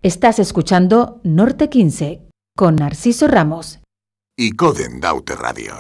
Estás escuchando Norte 15 con Narciso Ramos y Coden Daute Radio.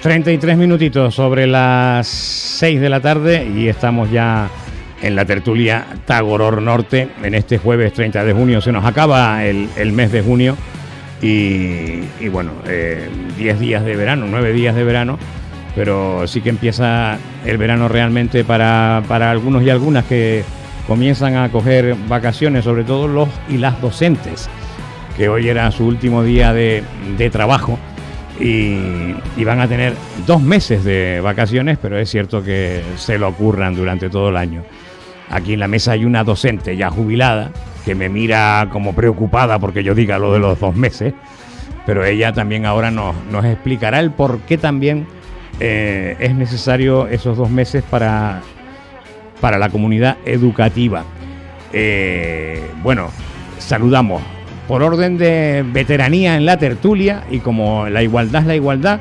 ...33 minutitos sobre las 6 de la tarde... ...y estamos ya en la tertulia Tagoror Norte... ...en este jueves 30 de junio... ...se nos acaba el mes de junio... ...y bueno, 10 días de verano, 9 días de verano... ...pero sí que empieza el verano realmente para algunos y algunas... ...que comienzan a coger vacaciones... ...sobre todo los y las docentes... ...que hoy era su último día de trabajo... Y van a tener 2 meses de vacaciones, pero es cierto que se lo ocurran durante todo el año. Aquí en la mesa hay una docente ya jubilada que me mira como preocupada porque yo diga lo de los 2 meses, pero ella también ahora nos explicará el por qué también es necesario esos 2 meses para la comunidad educativa. Bueno, saludamos por orden de veteranía en la tertulia, y como la igualdad es la igualdad,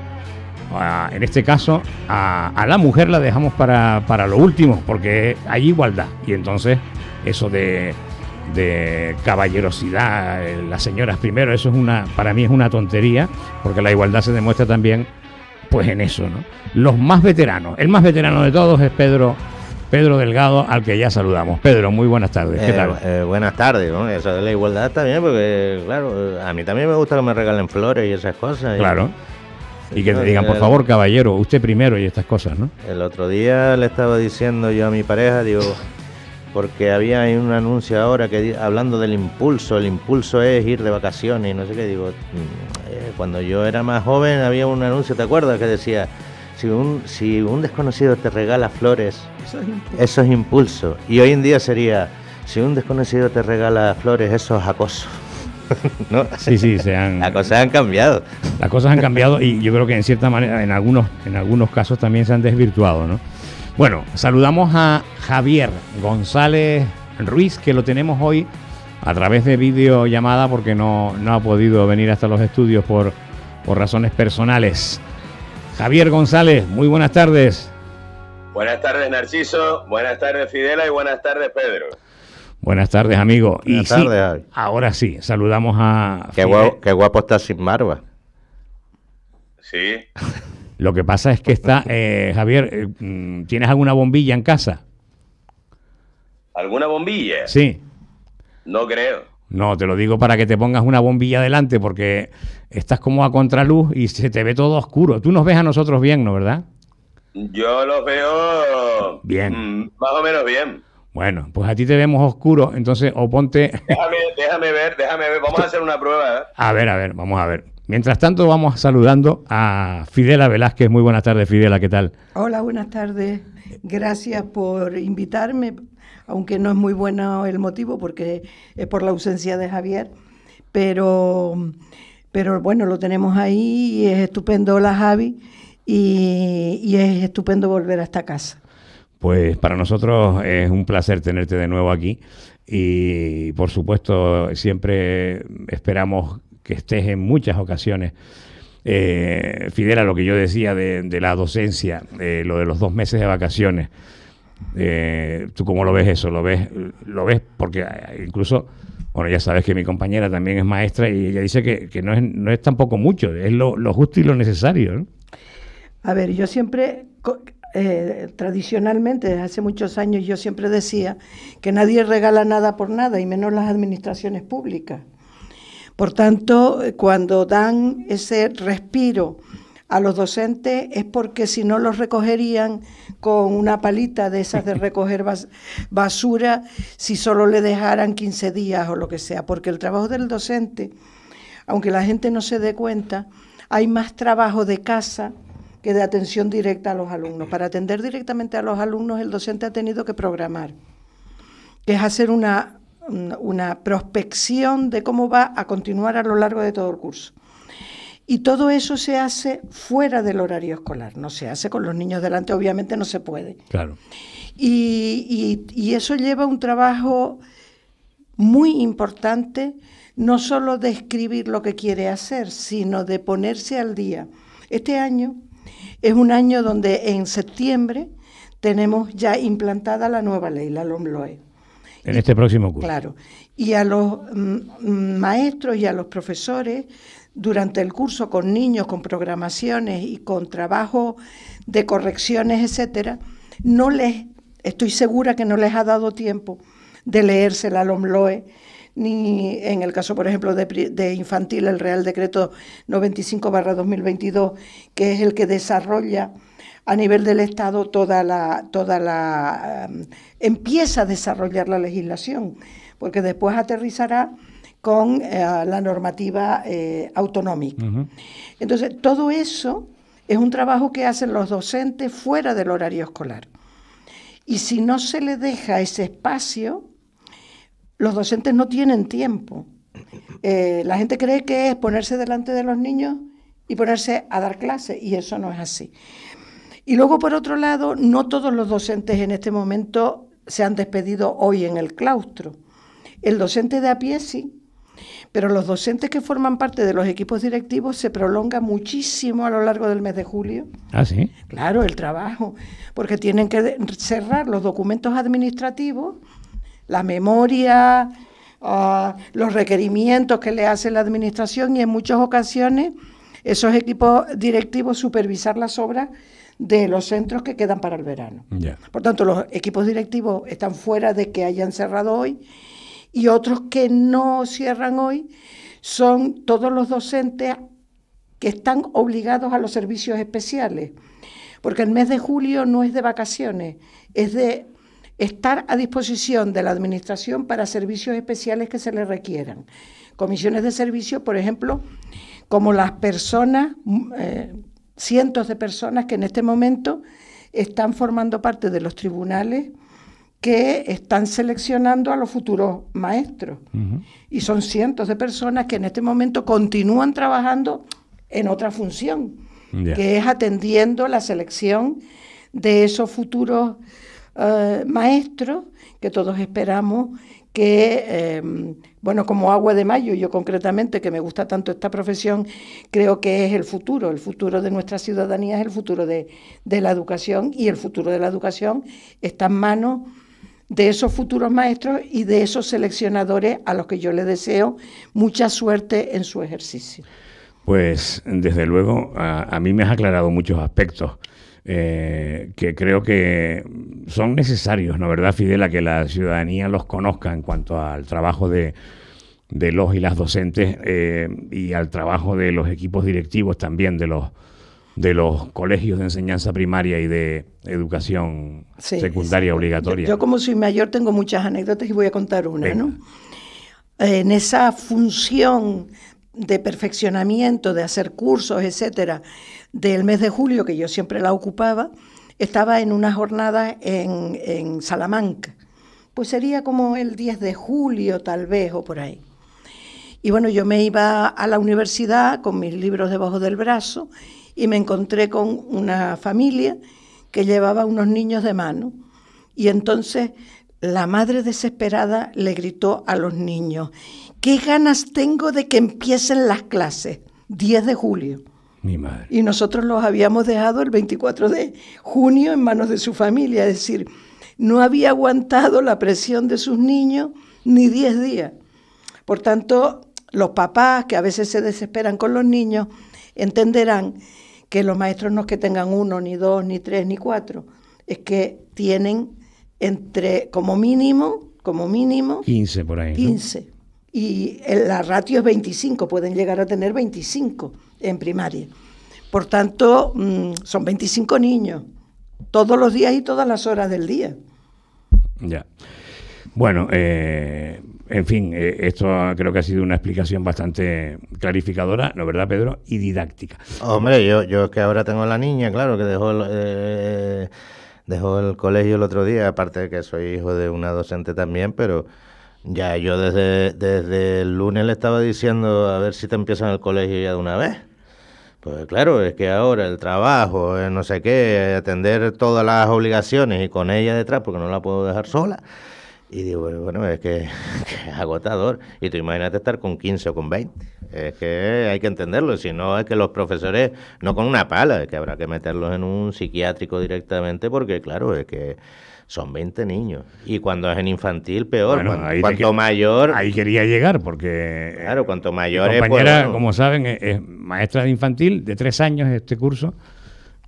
en este caso a la mujer la dejamos para lo último, porque hay igualdad, y entonces eso de caballerosidad, las señoras primero, eso para mí es una tontería, porque la igualdad se demuestra también pues en eso, ¿no? Los más veteranos, el más veterano de todos es Pedro Delgado, al que ya saludamos. Pedro, muy buenas tardes. ¿Qué tal? Buenas tardes, ¿no? Eso de la igualdad está bien, porque, claro, a mí también me gusta que me regalen flores y esas cosas. Claro. Y que te digan, por favor, caballero, usted primero y estas cosas, ¿no? El otro día le estaba diciendo yo a mi pareja, digo, porque había ahí un anuncio ahora que hablando del impulso, el impulso es ir de vacaciones y no sé qué, digo, cuando yo era más joven había un anuncio, ¿te acuerdas? Que decía, si un desconocido te regala flores, eso es impulso. Y hoy en día sería, si un desconocido te regala flores, eso es acoso. ¿No? Sí, las cosas han cambiado. Las cosas han cambiado, y yo creo que en cierta manera, en algunos casos también se han desvirtuado, ¿no? Bueno, saludamos a Javier González Ruiz, que lo tenemos hoy a través de videollamada porque no ha podido venir hasta los estudios por razones personales. Javier González, muy buenas tardes. Buenas tardes, Narciso, buenas tardes, Fidela, y buenas tardes, Pedro. Buenas tardes, amigo. Buenas tardes, Javi. Ahora sí, saludamos a... Qué guapo está sin barba. Sí. Lo que pasa es que está... Javier, ¿tienes alguna bombilla en casa? ¿Alguna bombilla? Sí. No creo. No, te lo digo para que te pongas una bombilla delante, porque estás como a contraluz y se te ve todo oscuro. Tú nos ves a nosotros bien, ¿no, verdad? Yo los veo... bien. Más o menos bien. Bueno, pues a ti te vemos oscuro, entonces o ponte... Déjame ver. Vamos a hacer una prueba, ¿eh? A ver, vamos a ver. Mientras tanto, vamos saludando a Fidela Velázquez. Muy buenas tardes, Fidela, ¿qué tal? Hola, buenas tardes. Gracias por invitarme, aunque no es muy bueno el motivo porque es por la ausencia de Javier, pero bueno, lo tenemos ahí y es estupendo la Javi y es estupendo volver a esta casa. Pues para nosotros es un placer tenerte de nuevo aquí y por supuesto siempre esperamos que estés en muchas ocasiones. Fidela, lo que yo decía de la docencia, lo de los 2 meses de vacaciones, ¿tú cómo lo ves eso? ¿Lo ves porque incluso, bueno, ya sabes que mi compañera también es maestra y ella dice que no es tampoco mucho, es lo justo y lo necesario, ¿no? A ver, yo siempre tradicionalmente, desde hace muchos años, yo siempre decía que nadie regala nada por nada, y menos las administraciones públicas. Por tanto, cuando dan ese respiro a los docentes es porque si no los recogerían con una palita de esas de recoger basura, si solo le dejaran 15 días o lo que sea, porque el trabajo del docente, aunque la gente no se dé cuenta, hay más trabajo de casa que de atención directa a los alumnos. Para atender directamente a los alumnos, el docente ha tenido que programar, que es hacer una prospección de cómo va a continuar a lo largo de todo el curso. Y todo eso se hace fuera del horario escolar, no se hace con los niños delante, obviamente no se puede. Claro. Y eso lleva un trabajo muy importante, no solo de escribir lo que quiere hacer, sino de ponerse al día. Este año es un año donde en septiembre tenemos ya implantada la nueva ley, la LOMLOE. En este próximo curso. Claro. Y a los maestros y a los profesores, durante el curso, con niños, con programaciones y con trabajo de correcciones, etcétera, estoy segura que no les ha dado tiempo de leerse la LOMLOE, ni en el caso, por ejemplo, de infantil, el Real Decreto 95/2022, que es el que desarrolla a nivel del Estado empieza a desarrollar la legislación, porque después aterrizará con la normativa autonómica. Uh-huh. Entonces, todo eso es un trabajo que hacen los docentes fuera del horario escolar. Y si no se les deja ese espacio, los docentes no tienen tiempo. La gente cree que es ponerse delante de los niños y ponerse a dar clases, y eso no es así. Y luego, por otro lado, no todos los docentes en este momento se han despedido hoy en el claustro. El docente de a pie sí, pero los docentes que forman parte de los equipos directivos se prolonga muchísimo a lo largo del mes de julio. ¿Ah, sí? Claro, el trabajo, porque tienen que cerrar los documentos administrativos, la memoria, los requerimientos que le hace la administración, y en muchas ocasiones esos equipos directivos supervisar las obras de los centros que quedan para el verano. Yeah. Por tanto, los equipos directivos están fuera de que hayan cerrado hoy, y otros que no cierran hoy son todos los docentes que están obligados a los servicios especiales, porque el mes de julio no es de vacaciones, es de estar a disposición de la administración para servicios especiales que se les requieran. Comisiones de servicio, por ejemplo, como las personas, cientos de personas que en este momento están formando parte de los tribunales que están seleccionando a los futuros maestros. Uh-huh. Y son cientos de personas que en este momento continúan trabajando en otra función, que es atendiendo la selección de esos futuros maestros que todos esperamos que, como agua de mayo, yo concretamente, que me gusta tanto esta profesión, creo que es el futuro de nuestra ciudadanía, es el futuro de la educación, y el futuro de la educación está en manos de esos futuros maestros y de esos seleccionadores a los que yo les deseo mucha suerte en su ejercicio. Pues desde luego a mí me has aclarado muchos aspectos que creo que son necesarios, ¿no, verdad, Fidela? Que la ciudadanía los conozca en cuanto al trabajo de los y las docentes y al trabajo de los equipos directivos también de los colegios de enseñanza primaria y de educación secundaria obligatoria. Yo como soy mayor tengo muchas anécdotas y voy a contar una. Venga. ¿No? En esa función de perfeccionamiento, de hacer cursos, etcétera, del mes de julio, que yo siempre la ocupaba, estaba en una jornada en Salamanca. Pues sería como el 10 de julio tal vez, o por ahí. Y bueno, yo me iba a la universidad con mis libros debajo del brazo y me encontré con una familia que llevaba unos niños de mano. Y entonces la madre desesperada le gritó a los niños: ¿qué ganas tengo de que empiecen las clases? 10 de julio. Mi madre. Y nosotros los habíamos dejado el 24 de junio en manos de su familia. Es decir, no había aguantado la presión de sus niños ni 10 días. Por tanto, los papás, que a veces se desesperan con los niños, entenderán que los maestros no es que tengan 1, ni 2, ni 3, ni 4, es que tienen como mínimo 15 por ahí, 15. ¿No? Y la ratio es 25, pueden llegar a tener 25 en primaria. Por tanto, son 25 niños, todos los días y todas las horas del día. Ya. Bueno, en fin, esto creo que ha sido una explicación bastante clarificadora, ¿no, verdad, Pedro? Y didáctica. Hombre, yo es que ahora tengo a la niña, claro, que dejó el colegio el otro día, aparte de que soy hijo de una docente también, pero ya yo desde el lunes le estaba diciendo a ver si te empiezan el colegio ya de una vez. Pues claro, es que ahora el trabajo, no sé qué, atender todas las obligaciones y con ella detrás, porque no la puedo dejar sola. Y digo, bueno, es que es agotador. Y tú imagínate estar con 15 o con 20. Es que hay que entenderlo. Si no, es que los profesores, no con una pala, es que habrá que meterlos en un psiquiátrico directamente, porque claro, es que son 20 niños. Y cuando es en infantil, peor. Bueno, cuanto mayor... Ahí quería llegar, porque... Claro, cuanto mayor mi compañera, pues, bueno, como saben, es maestra de infantil, de 3 años este curso.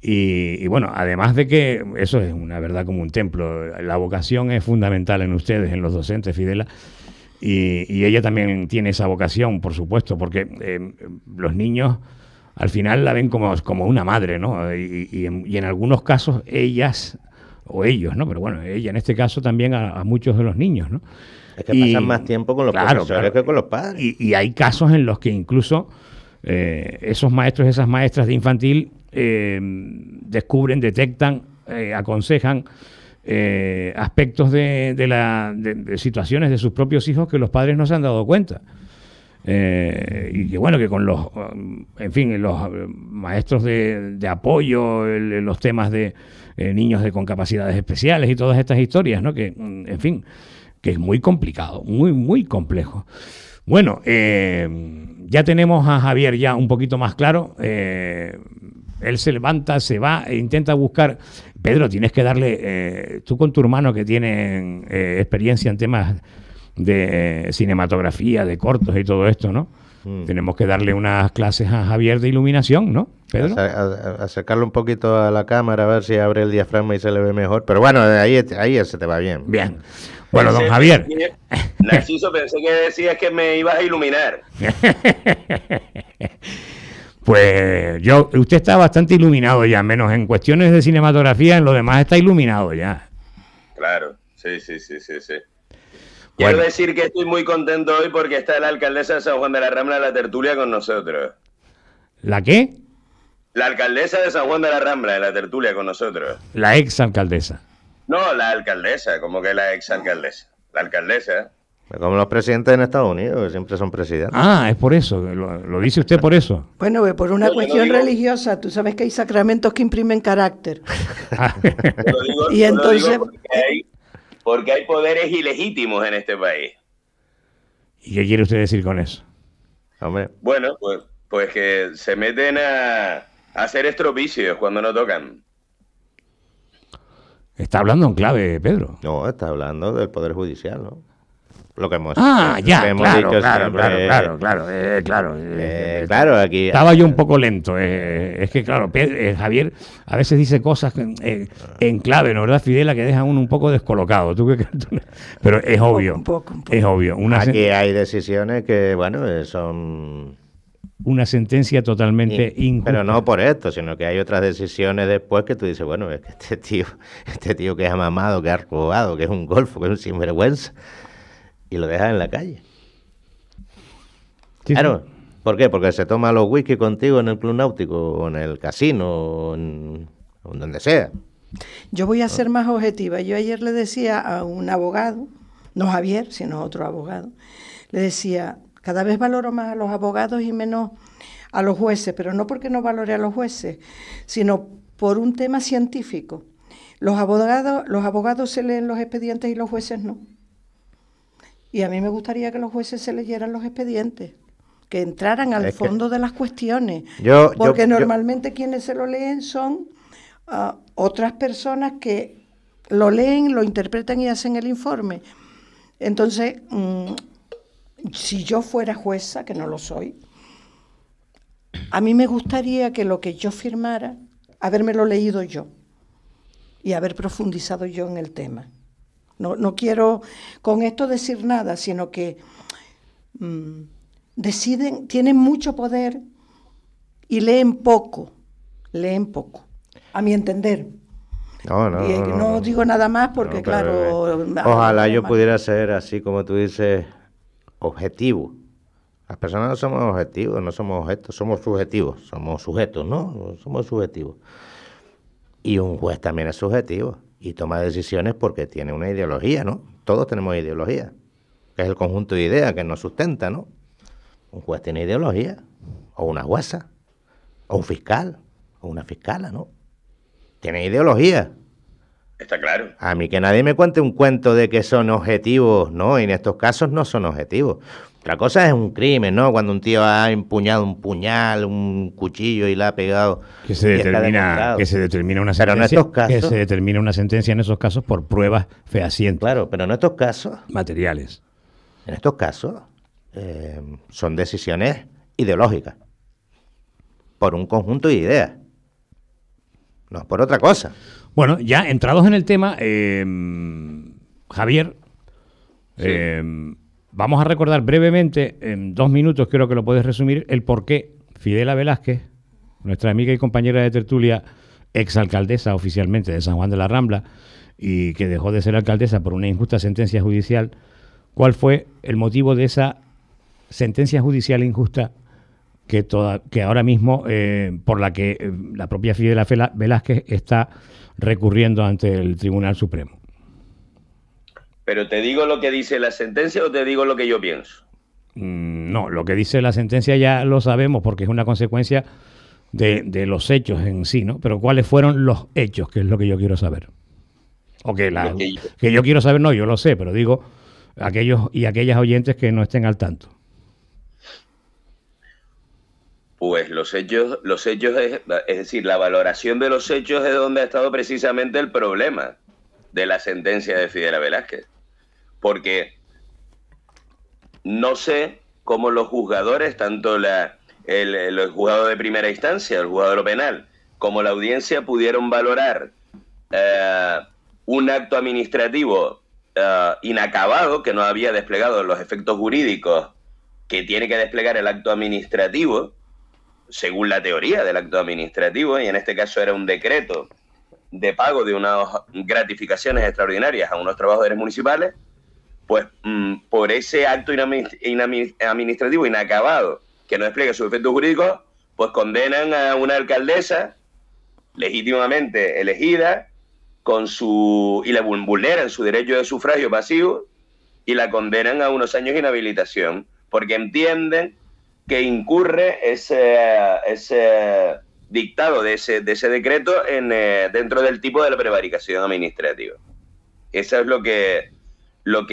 Y bueno, además de que eso es una verdad como un templo, la vocación es fundamental en ustedes, en los docentes, Fidela, y ella también tiene esa vocación, por supuesto, porque los niños al final la ven como una madre, ¿no? Y en algunos casos ellas o ellos, ¿no? Pero bueno, ella en este caso también a muchos de los niños, ¿no? Es que pasan más tiempo con los profesores que con los padres. Y hay casos en los que incluso esos maestros, esas maestras de infantil descubren, detectan, aconsejan aspectos de situaciones de sus propios hijos que los padres no se han dado cuenta. Y que bueno, que con los, en fin, los maestros de apoyo, los temas de niños con capacidades especiales y todas estas historias, ¿no? Que, en fin, que es muy complicado, muy, muy complejo. Bueno, ya tenemos a Javier ya un poquito más claro. Él se levanta, se va e intenta buscar. Pedro, tienes que darle, tú con tu hermano que tienen experiencia en temas de cinematografía, de cortos y todo esto, ¿no? Tenemos que darle unas clases a Javier de iluminación, ¿no, Pedro? Acercarlo un poquito a la cámara a ver si abre el diafragma y se le ve mejor. Pero bueno, ahí se te va bien. Bien. Bueno, don Javier. Narciso, pensé que decías que me ibas a iluminar. Pues usted está bastante iluminado ya, menos en cuestiones de cinematografía, en lo demás está iluminado ya. Claro, sí. Quiero decir que estoy muy contento hoy porque está la alcaldesa de San Juan de la Rambla en la tertulia con nosotros. ¿La qué? La alcaldesa de San Juan de la Rambla en la tertulia con nosotros. La exalcaldesa. No, la alcaldesa, como que la exalcaldesa. La alcaldesa. Como los presidentes en Estados Unidos, que siempre son presidentes. Ah, es por eso, lo dice usted por eso. Bueno, por una cuestión religiosa, tú sabes que hay sacramentos que imprimen carácter. Y entonces... Porque hay poderes ilegítimos en este país. ¿Y qué quiere usted decir con eso? Hombre. Bueno, pues que se meten a hacer estropicios cuando no tocan. Está hablando en clave, Pedro. No, está hablando del Poder Judicial, ¿no? Lo que hemos claro, claro, aquí estaba yo un poco lento. Es que claro, Javier a veces dice cosas en clave, ¿no, verdad, Fidela, que dejan uno un poco descolocado? ¿Tú qué crees? Pero es obvio, un poco. Es obvio. Aquí hay decisiones que, bueno, son una sentencia totalmente injusta. Pero no por esto, sino que hay otras decisiones después que tú dices, bueno, es que este tío que es amamado, que ha robado, que es un golfo, que es un sinvergüenza, y lo dejas en la calle. Sí, claro. Sí. ¿Por qué? Porque se toma los whisky contigo en el club náutico, o en el casino, o en donde sea. Yo voy a ser más objetiva. Yo ayer le decía a un abogado, no Javier, sino otro abogado, le decía, cada vez valoro más a los abogados y menos a los jueces, pero no porque no valore a los jueces, sino por un tema científico. Los abogados se leen los expedientes y los jueces no. Y a mí me gustaría que los jueces se leyeran los expedientes, que entraran al fondo de las cuestiones, porque normalmente quienes se lo leen son otras personas que lo leen, lo interpretan y hacen el informe. Entonces, si yo fuera jueza, que no lo soy, a mí me gustaría que lo que yo firmara, habérmelo leído yo y haber profundizado yo en el tema. No quiero con esto decir nada, sino que deciden, tienen mucho poder y leen poco, a mi entender. No digo nada más porque, claro... Ojalá yo pudiera ser, así como tú dices, objetivo. Las personas no somos objetivos, no somos objetos, somos subjetivos, somos sujetos, ¿no? Somos subjetivos. Y un juez también es subjetivo y toma decisiones porque tiene una ideología, ¿no? Todos tenemos ideología, que es el conjunto de ideas que nos sustenta, ¿no? Un juez tiene ideología, o una jueza, o un fiscal, o una fiscala, ¿no? Tiene ideología. Está claro. A mí que nadie me cuente un cuento de que son objetivos, ¿no? Y en estos casos no son objetivos. Otra cosa es un crimen, ¿no? Cuando un tío ha empuñado un puñal, un cuchillo y la ha pegado. Que se determina una sentencia. Pero en estos casos, que se determina una sentencia en esos casos por pruebas fehacientes. Claro, pero en estos casos. Materiales. En estos casos son decisiones ideológicas. Por un conjunto de ideas. No es por otra cosa. Bueno, ya entrados en el tema, Javier, Sí. Vamos a recordar brevemente, en 2 minutos creo que lo puedes resumir, el por qué Fidela Velázquez, nuestra amiga y compañera de tertulia, exalcaldesa oficialmente de San Juan de la Rambla, y que dejó de ser alcaldesa por una injusta sentencia judicial, ¿cuál fue el motivo de esa sentencia judicial injusta que ahora mismo, por la que la propia Fidela Velázquez está recurriendo ante el Tribunal Supremo? ¿Pero te digo lo que dice la sentencia o te digo lo que yo pienso? No, lo que dice la sentencia ya lo sabemos porque es una consecuencia de los hechos en sí, ¿no? Pero ¿cuáles fueron los hechos? Que es lo que yo quiero saber. O que yo quiero saber, no, yo lo sé, pero digo aquellos y aquellas oyentes que no estén al tanto. Pues los hechos es decir, la valoración de los hechos es donde ha estado precisamente el problema de la sentencia de Fidela Velázquez. Porque no sé cómo los juzgadores, tanto el juzgado de primera instancia, el juzgado de lo penal, como la audiencia pudieron valorar un acto administrativo inacabado, que no había desplegado los efectos jurídicos que tiene que desplegar el acto administrativo, según la teoría del acto administrativo, y en este caso era un decreto de pago de unas gratificaciones extraordinarias a unos trabajadores municipales, pues por ese acto administrativo inacabado que no despliega sus efectos jurídicos, pues condenan a una alcaldesa legítimamente elegida y le vulneran su derecho de sufragio pasivo y la condenan a unos años de inhabilitación porque entienden que incurre ese dictado de ese decreto dentro del tipo de la prevaricación administrativa. Eso es lo que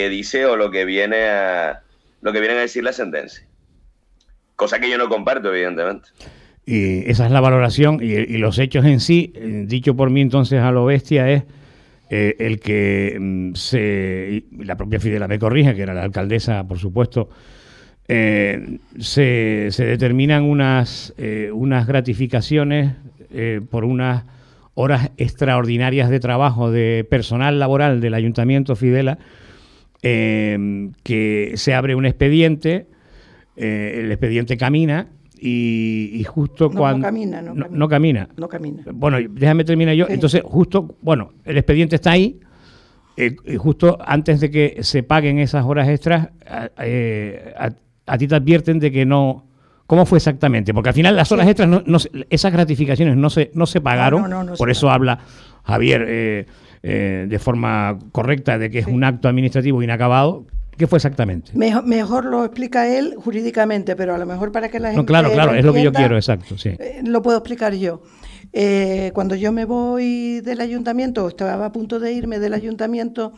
dice o lo que viene a decir la sentencia. Cosa que yo no comparto, evidentemente. Y esa es la valoración y los hechos en sí, dicho por mí entonces a lo bestia, es el que la propia Fidela me corrige, que era la alcaldesa, por supuesto, se determinan unas gratificaciones por unas horas extraordinarias de trabajo de personal laboral del Ayuntamiento Fidela, que se abre un expediente, el expediente camina y justo cuando... No camina. Bueno, déjame terminar yo. Sí. Entonces, el expediente está ahí, y justo antes de que se paguen esas horas extras, a ti te advierten de que no... ¿Cómo fue exactamente? Porque al final las horas extras, esas gratificaciones no se pagaron. Por eso habla Javier de forma correcta de que es un acto administrativo inacabado. ¿Qué fue exactamente? Mejor lo explica él jurídicamente, pero a lo mejor para que la gente... Claro, es lo que yo quiero, exacto. Sí. Lo puedo explicar yo. Cuando yo me voy del ayuntamiento, estaba a punto de irme del ayuntamiento...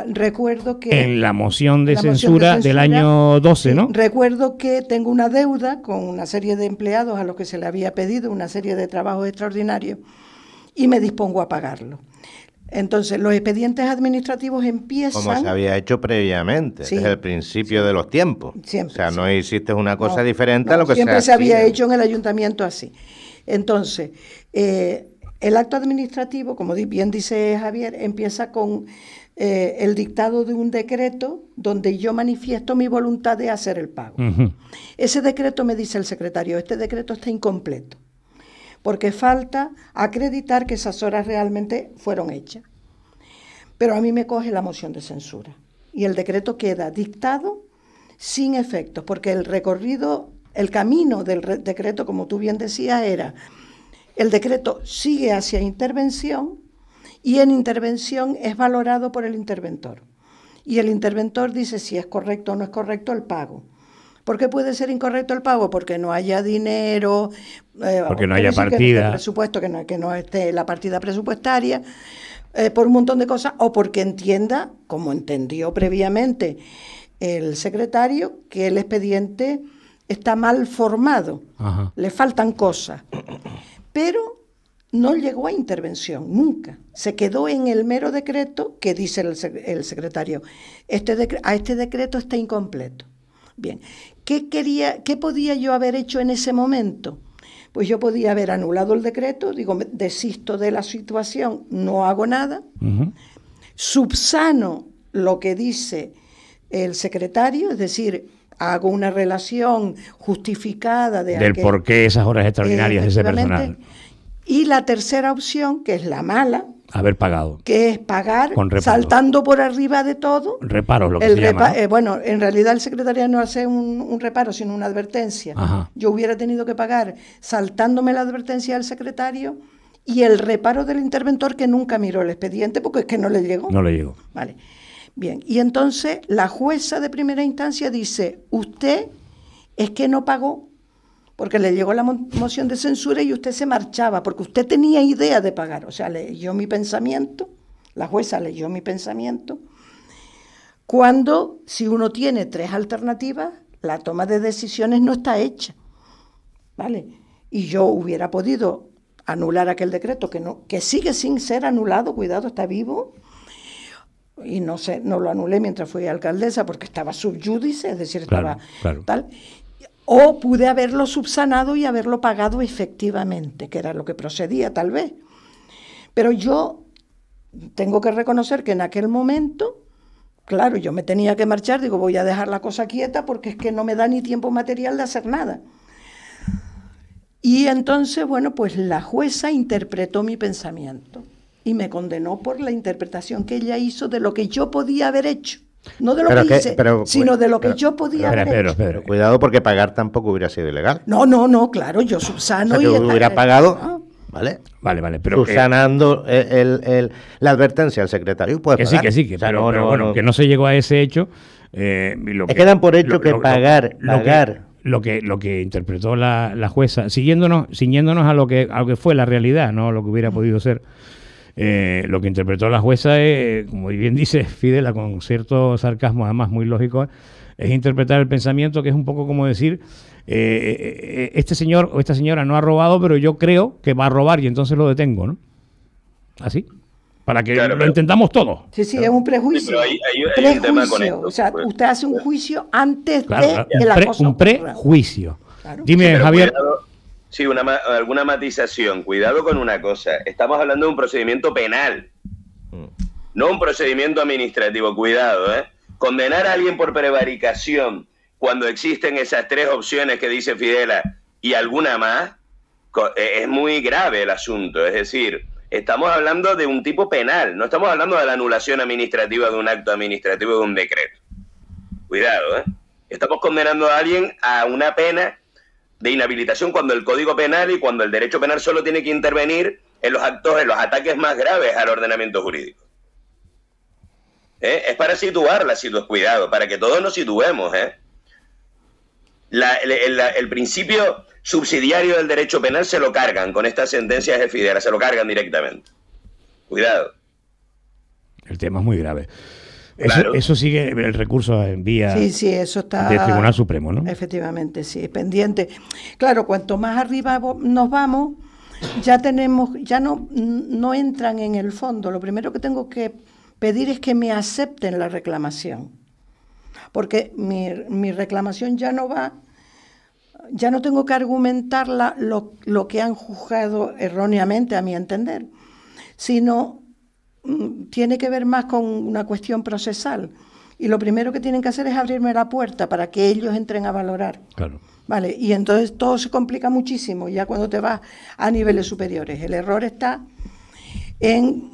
recuerdo que... En la moción de censura del año 12, sí, ¿no? Recuerdo que tengo una deuda con una serie de empleados a los que se le había pedido una serie de trabajos extraordinarios y me dispongo a pagarlo. Entonces, los expedientes administrativos empiezan... Como se había hecho previamente, Sí, desde el principio de los tiempos. Siempre, o sea, no sí. hiciste una cosa No, diferente no, a lo que siempre se hacía. había hecho en el ayuntamiento así. Entonces, el acto administrativo, como bien dice Javier, empieza con el dictado de un decreto donde yo manifiesto mi voluntad de hacer el pago. Ese decreto me dice el secretario, este decreto está incompleto, porque falta acreditar que esas horas realmente fueron hechas. Pero a mí me coge la moción de censura y el decreto queda dictado sin efectos, porque el camino del decreto, como tú bien decías, era el decreto sigue hacia intervención y en intervención es valorado por el interventor. Y el interventor dice si es correcto o no es correcto el pago. ¿Por qué puede ser incorrecto el pago? Porque no haya dinero, porque no haya partida, presupuesto, que no esté la partida presupuestaria, por un montón de cosas, o porque entienda, como entendió previamente el secretario, que el expediente está mal formado, le faltan cosas. Pero no llegó a intervención, nunca. Se quedó en el mero decreto que dice el secretario. A este decreto está incompleto. Bien, ¿qué podía yo haber hecho en ese momento? Pues yo podía haber anulado el decreto, digo, desisto de la situación, no hago nada, subsano lo que dice el secretario, es decir, hago una relación justificada del por qué esas horas extraordinarias de ese personal. Y la tercera opción, que es la mala, haber pagado, que es pagar saltando por arriba de todo. Reparos, lo que se llama, ¿no? Bueno, en realidad el secretario no hace un reparo, sino una advertencia. Yo hubiera tenido que pagar saltándome la advertencia del secretario y el reparo del interventor que nunca miró el expediente porque es que no le llegó. No le llegó. Vale. Bien, y entonces la jueza de primera instancia dice, usted es que no pagó porque le llegó la moción de censura y usted se marchaba, porque usted tenía idea de pagar. O sea, leyó mi pensamiento, la jueza leyó mi pensamiento, cuando si uno tiene 3 alternativas, la toma de decisiones no está hecha, ¿vale? Y yo hubiera podido anular aquel decreto, que sigue sin ser anulado, cuidado, está vivo, y no lo anulé mientras fui alcaldesa, porque estaba sub judice, es decir, estaba tal... O pude haberlo subsanado y haberlo pagado efectivamente, que era lo que procedía tal vez. Pero yo tengo que reconocer que en aquel momento, claro, yo me tenía que marchar, digo, voy a dejar la cosa quieta porque es que no me da ni tiempo material de hacer nada. Y entonces, bueno, pues la jueza interpretó mi pensamiento y me condenó por la interpretación que ella hizo de lo que yo podía haber hecho. No de lo que hice, sino de lo que yo podía haber hecho. Pero cuidado, porque pagar tampoco hubiera sido ilegal. No, claro, yo subsano. O sea, que hubiera pagado, ¿vale? Vale, pero... Subsanando la advertencia al secretario, puedes pagar. Que sí, o sea, pero bueno, que no se llegó a ese hecho. Quedan por hecho que pagar... Lo que interpretó la jueza, ciñéndonos a lo que fue la realidad, no lo que hubiera podido ser. Lo que interpretó la jueza es, como bien dice Fidela, con cierto sarcasmo, además muy lógico, es interpretar el pensamiento, que es un poco como decir, este señor o esta señora no ha robado, pero yo creo que va a robar y entonces lo detengo, ¿no? Así, para que lo entendamos todo. Sí, es un prejuicio. Sí, hay un tema con esto. O sea, usted hace un juicio antes de la cosa. Un prejuicio. Claro. Dime, Javier. Sí, alguna matización. Cuidado con una cosa. Estamos hablando de un procedimiento penal, no un procedimiento administrativo. Cuidado, ¿eh? Condenar a alguien por prevaricación cuando existen esas 3 opciones que dice Fidela y alguna más, es muy grave el asunto. Es decir, estamos hablando de un tipo penal, no estamos hablando de la anulación administrativa de un acto administrativo de un decreto. Cuidado, ¿eh? Estamos condenando a alguien a una pena de inhabilitación cuando el Código Penal y cuando el derecho penal solo tiene que intervenir en los ataques más graves al ordenamiento jurídico. Es para situar la situación, cuidado, para que todos nos situemos. El principio subsidiario del derecho penal se lo cargan con estas sentencias de Fidela, se lo cargan directamente. Cuidado. El tema es muy grave. Eso sigue el recurso en vía eso está del Tribunal Supremo, ¿no? Efectivamente, sí, es pendiente. Claro, cuanto más arriba nos vamos, ya no entran en el fondo. Lo primero que tengo que pedir es que me acepten la reclamación, porque mi reclamación ya no tengo que argumentarla lo que han juzgado erróneamente, a mi entender, sino tiene que ver más con una cuestión procesal. Y lo primero que tienen que hacer es abrirme la puerta para que ellos entren a valorar. Claro. Vale, y entonces todo se complica muchísimo ya cuando te vas a niveles superiores. El error está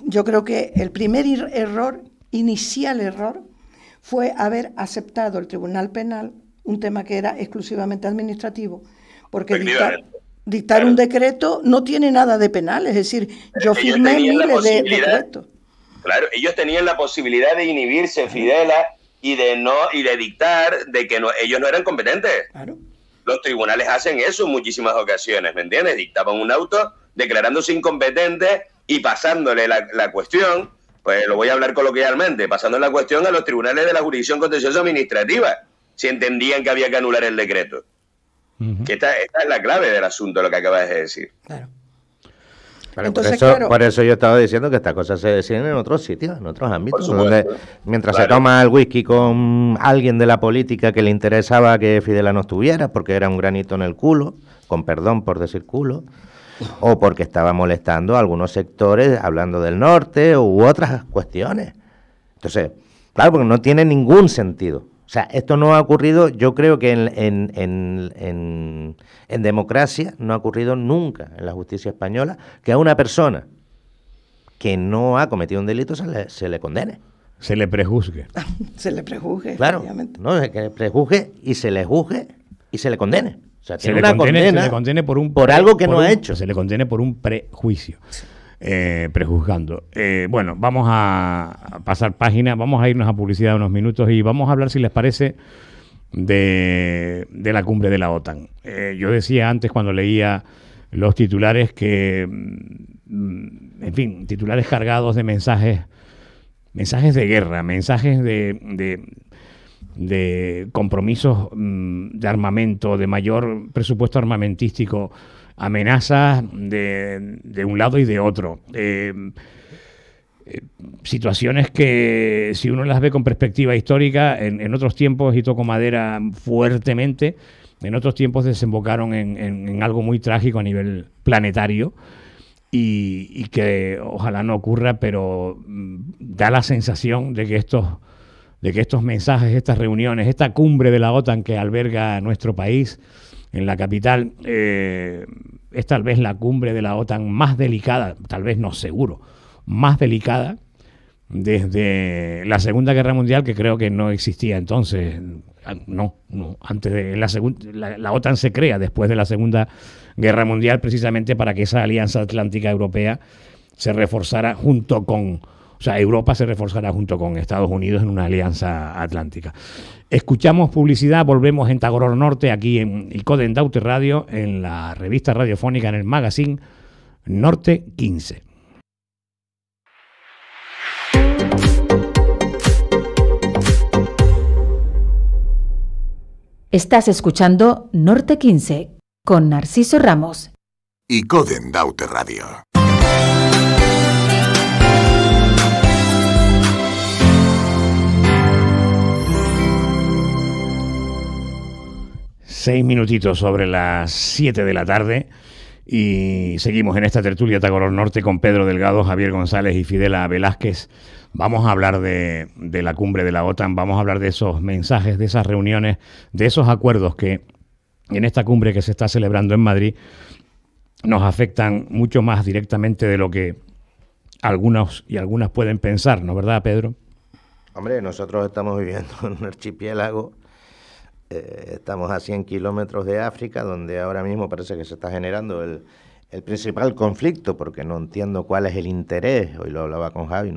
yo creo que el primer inicial error, fue haber aceptado el Tribunal Penal un tema que era exclusivamente administrativo, porque dictar un decreto no tiene nada de penal, es decir, yo firmé miles de decretos. Claro, ellos tenían la posibilidad de inhibirse, Fidela, y de dictar de que ellos no eran competentes. Claro. Los tribunales hacen eso en muchísimas ocasiones, ¿me entiendes? Dictaban un auto declarándose incompetente y pasándole la cuestión, pues lo voy a hablar coloquialmente, pasando la cuestión a los tribunales de la jurisdicción contenciosa administrativa, si entendían que había que anular el decreto. Que esta es la clave del asunto, lo que acabas de decir. Claro. Claro, Entonces, por eso yo estaba diciendo que estas cosas se deciden en otros sitios, en otros ámbitos, donde mientras Claro. se toma el whisky con alguien de la política que le interesaba que Fidela no estuviera, porque era un granito en el culo, con perdón por decir culo, o porque estaba molestando a algunos sectores hablando del norte u otras cuestiones. Entonces, claro, porque no tiene ningún sentido. O sea, esto no ha ocurrido, yo creo que en democracia no ha ocurrido nunca en la justicia española que a una persona que no ha cometido un delito se le condene. Se le prejuzgue. Se le prejuzgue, Claro, obviamente. no, que le prejuzgue y se le juzgue y se le condene. O sea, Se tiene le una condena condene por algo que no ha hecho. Se le condene por un prejuicio, prejuzgando. Bueno, vamos a pasar página, vamos a irnos a publicidad unos minutos y vamos a hablar, si les parece, de la cumbre de la OTAN. Yo decía antes, cuando leía los titulares, que, en fin, titulares cargados de mensajes de guerra, mensajes de compromisos de armamento, de mayor presupuesto armamentístico, amenazas de un lado y de otro. Situaciones que, si uno las ve con perspectiva histórica, en otros tiempos, y toco madera fuertemente, en otros tiempos desembocaron en algo muy trágico a nivel planetario, y que ojalá no ocurra, pero da la sensación de que estos mensajes, estas reuniones, esta cumbre de la OTAN que alberga nuestro país en la capital, es tal vez la cumbre de la OTAN más delicada, tal vez no, seguro, más delicada desde la Segunda Guerra Mundial, que creo que no existía entonces. No, antes de la OTAN se crea después de la Segunda Guerra Mundial, precisamente para que esa alianza atlántica europea se reforzara junto con, o sea, Europa se reforzará junto con Estados Unidos en una alianza atlántica. Escuchamos publicidad, volvemos en Tagoror Norte, aquí en Icoden Daute Radio, en la revista radiofónica, en el magazine Norte 15. Estás escuchando Norte 15 con Narciso Ramos. Icoden Daute Radio. Seis minutitos sobre las 7 de la tarde y seguimos en esta tertulia Tagoror Norte con Pedro Delgado, Javier González y Fidela Velázquez. Vamos a hablar de la cumbre de la OTAN, vamos a hablar de esos mensajes, de esas reuniones, de esos acuerdos que en esta cumbre que se está celebrando en Madrid nos afectan mucho más directamente de lo que algunos y algunas pueden pensar, ¿no, verdad, Pedro? Hombre, nosotros estamos viviendo en un archipiélago, estamos a 100 kilómetros de África, donde ahora mismo parece que se está generando el principal conflicto, porque no entiendo cuál es el interés. Hoy lo hablaba con Javi,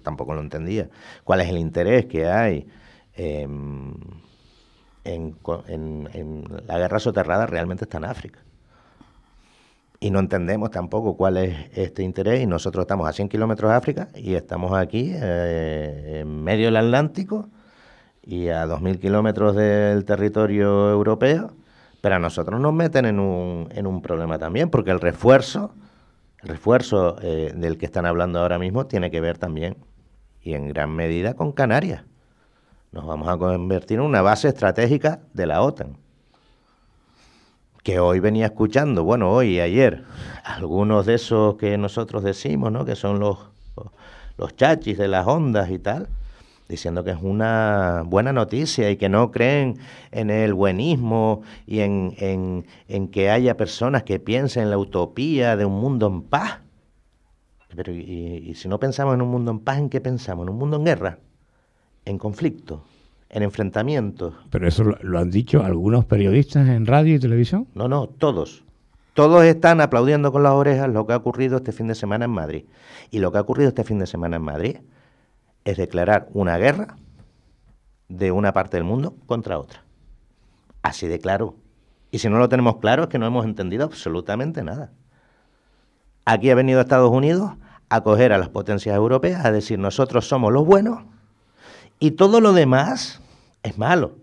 tampoco lo entendía. ¿Cuál es el interés que hay en la guerra soterrada? Realmente está en África. Y no entendemos tampoco cuál es este interés, y nosotros estamos a 100 kilómetros de África y estamos aquí en medio del Atlántico y a 2.000 kilómetros del territorio europeo, Pero a nosotros nos meten en un problema también, porque el refuerzo del que están hablando ahora mismo tiene que ver también, y en gran medida, con Canarias. Nos vamos a convertir en una base estratégica de la OTAN. Que hoy venía escuchando, bueno, hoy y ayer, algunos de esos que nosotros decimos, ¿no?, que son los chachis de las ondas y tal, diciendo que es una buena noticia y que no creen en el buenismo y en que haya personas que piensen en la utopía de un mundo en paz. Pero y si no pensamos en un mundo en paz, ¿en qué pensamos? ¿En un mundo en guerra? ¿En conflicto? ¿En enfrentamientos? ¿Pero eso lo han dicho algunos periodistas en radio y televisión? No, todos. Todos están aplaudiendo con las orejas lo que ha ocurrido este fin de semana en Madrid. Y lo que ha ocurrido este fin de semana en Madrid es declarar una guerra de una parte del mundo contra otra. Así de claro. Y si no lo tenemos claro es que no hemos entendido absolutamente nada. Aquí ha venido Estados Unidos a coger a las potencias europeas, a decir nosotros somos los buenos y todo lo demás es malo.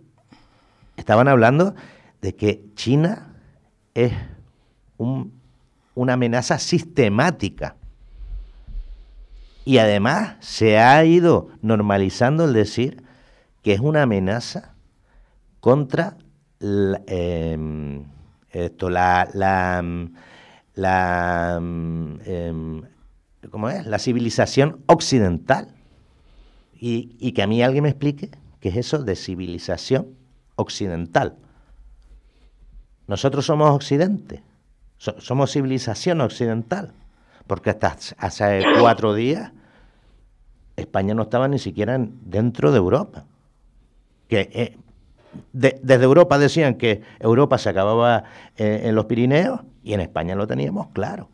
Estaban hablando de que China es una amenaza sistemática. Y además se ha ido normalizando el decir que es una amenaza contra ¿cómo es? La civilización occidental. Y que a mí alguien me explique qué es eso de civilización occidental. Nosotros somos Occidente, somos civilización occidental. Porque hasta hace 4 días España no estaba ni siquiera dentro de Europa. Desde Europa decían que Europa se acababa en los Pirineos y en España lo teníamos claro,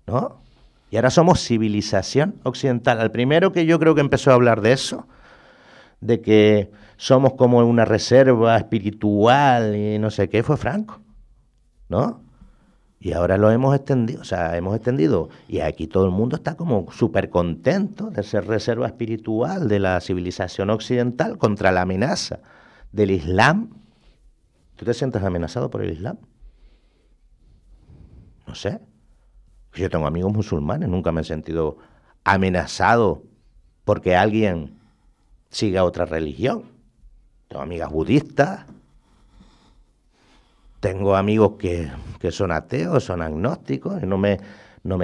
¿no? Y ahora somos civilización occidental. El primero que yo creo que empezó a hablar de eso, de que somos como una reserva espiritual y no sé qué, fue Franco, ¿no? Y ahora lo hemos extendido, y aquí todo el mundo está como súper contento de ser reserva espiritual de la civilización occidental contra la amenaza del Islam. ¿Tú te sientes amenazado por el Islam? No sé. Yo tengo amigos musulmanes, nunca me he sentido amenazado porque alguien siga otra religión. Tengo amigas budistas. Tengo amigos que son ateos, son agnósticos, y no me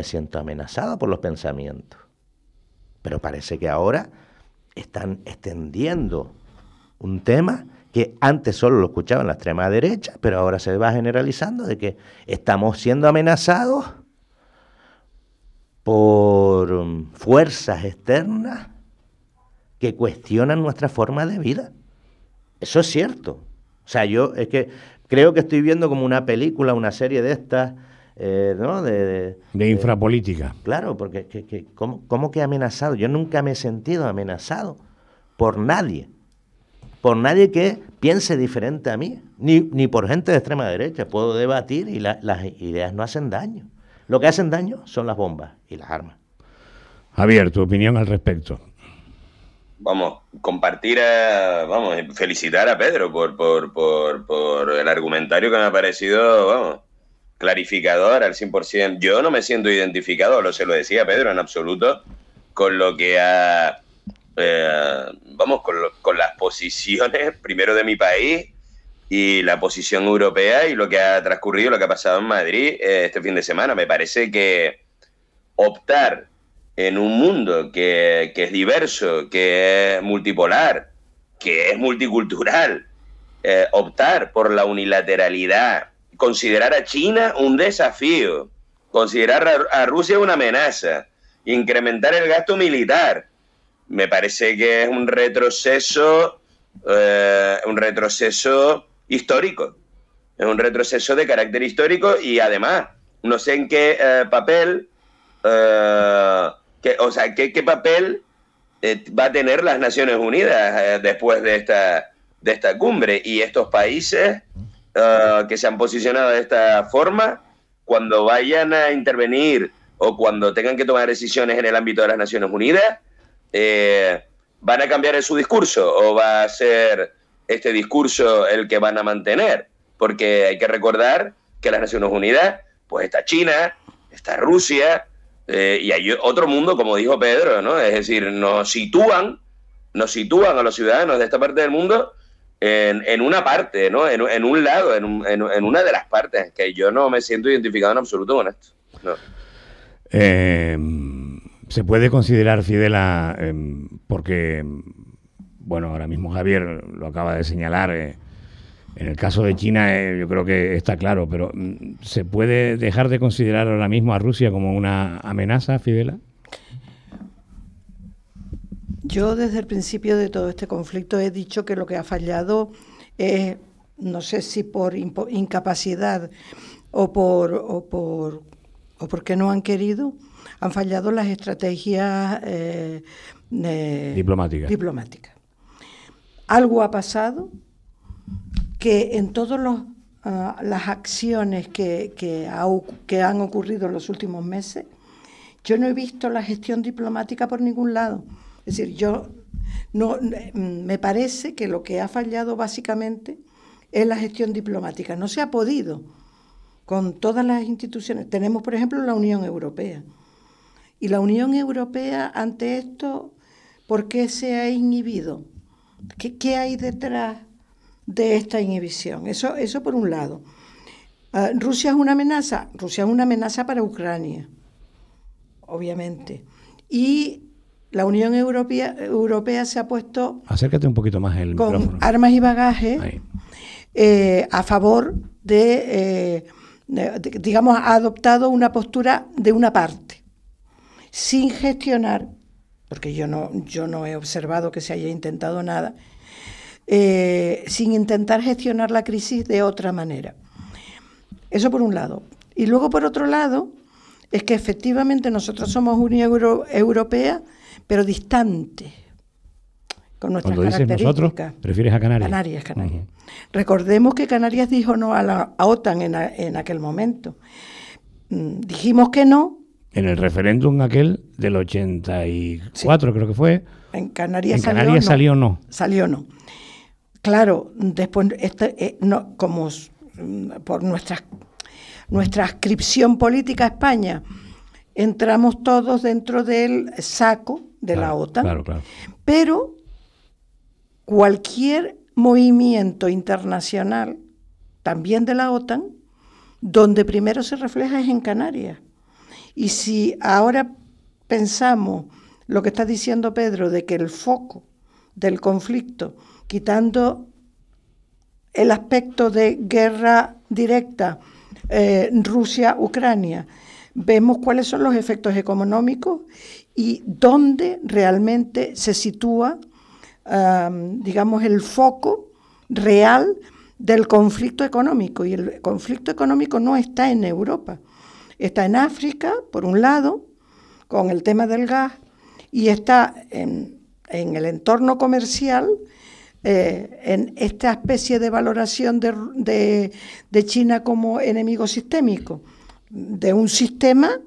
siento amenazado por los pensamientos. Pero parece que ahora están extendiendo un tema que antes solo lo escuchaba en la extrema derecha, pero ahora se va generalizando de que estamos siendo amenazados por fuerzas externas que cuestionan nuestra forma de vida. Eso es cierto. O sea, yo es que creo que estoy viendo como una película, una serie de estas, ¿no? De infrapolítica. Claro, porque ¿cómo que amenazado? Yo nunca me he sentido amenazado por nadie que piense diferente a mí, ni por gente de extrema derecha. Puedo debatir y las ideas no hacen daño. Lo que hacen daño son las bombas y las armas. Javier, tu opinión al respecto. Vamos, felicitar a Pedro por el argumentario que me ha parecido, vamos, clarificador al 100%. Yo no me siento identificado, se lo decía Pedro, en absoluto, con lo que ha, con las posiciones, primero de mi país y la posición europea y lo que ha transcurrido, lo que ha pasado en Madrid este fin de semana. Me parece que optar en un mundo que es diverso, que es multipolar, que es multicultural, optar por la unilateralidad, considerar a China un desafío, considerar a Rusia una amenaza, incrementar el gasto militar, me parece que es un retroceso histórico, es un retroceso de carácter histórico y además no sé en qué papel... ¿Qué papel va a tener las Naciones Unidas después de esta cumbre? Y estos países que se han posicionado de esta forma, cuando vayan a intervenir o cuando tengan que tomar decisiones en el ámbito de las Naciones Unidas, ¿van a cambiar su discurso o va a ser este discurso el que van a mantener? porque hay que recordar que las Naciones Unidas, pues está China, está Rusia, y hay otro mundo, como dijo Pedro, ¿no? Es decir, nos sitúan a los ciudadanos de esta parte del mundo en una parte, ¿no? En un lado, en una de las partes, que yo no me siento identificado en absoluto con esto. No. Se puede considerar, Fidela, porque, bueno, ahora mismo Javier lo acaba de señalar, en el caso de China yo creo que está claro, pero ¿se puede dejar de considerar ahora mismo a Rusia como una amenaza, Fidela? Yo desde el principio de todo este conflicto he dicho que lo que ha fallado es, no sé si por incapacidad o porque no han querido, han fallado las estrategias diplomáticas. Algo ha pasado que en todas las acciones que han ocurrido en los últimos meses, yo no he visto la gestión diplomática por ningún lado. Es decir, me parece que lo que ha fallado básicamente es la gestión diplomática. No se ha podido con todas las instituciones. Tenemos, por ejemplo, la Unión Europea. Y la Unión Europea, ante esto, ¿por qué se ha inhibido? ¿Qué hay detrás de esta inhibición? Eso por un lado. ¿Rusia es una amenaza? Rusia es una amenaza para Ucrania, obviamente. Y la Unión Europea se ha puesto... Acércate un poquito más el micrófono. Con armas y bagaje a favor digamos, ha adoptado una postura de una parte, sin gestionar, porque yo no he observado que se haya intentado nada, sin intentar gestionar la crisis de otra manera. Eso por un lado. Y luego, por otro lado, es que efectivamente nosotros somos Unión Europea, pero distante, con nuestras características. Cuando dices nosotros, ¿prefieres a Canarias? Canarias. Uh-huh. Recordemos que Canarias dijo no a la OTAN en aquel momento. Dijimos que no. En el referéndum aquel del 84, sí. Creo que fue. En Canarias salió no. Salió no. Claro, después, como por nuestra adscripción política a España, entramos todos dentro del saco de la OTAN. Claro. Pero cualquier movimiento internacional, también de la OTAN, donde primero se refleja es en Canarias. Y si ahora pensamos lo que está diciendo Pedro, de que el foco del conflicto, quitando el aspecto de guerra directa, Rusia-Ucrania, vemos cuáles son los efectos económicos y dónde realmente se sitúa, digamos, el foco real del conflicto económico. Y el conflicto económico no está en Europa, está en África, por un lado, con el tema del gas, y está en el entorno comercial, en esta especie de valoración de China como enemigo sistémico, de un sistema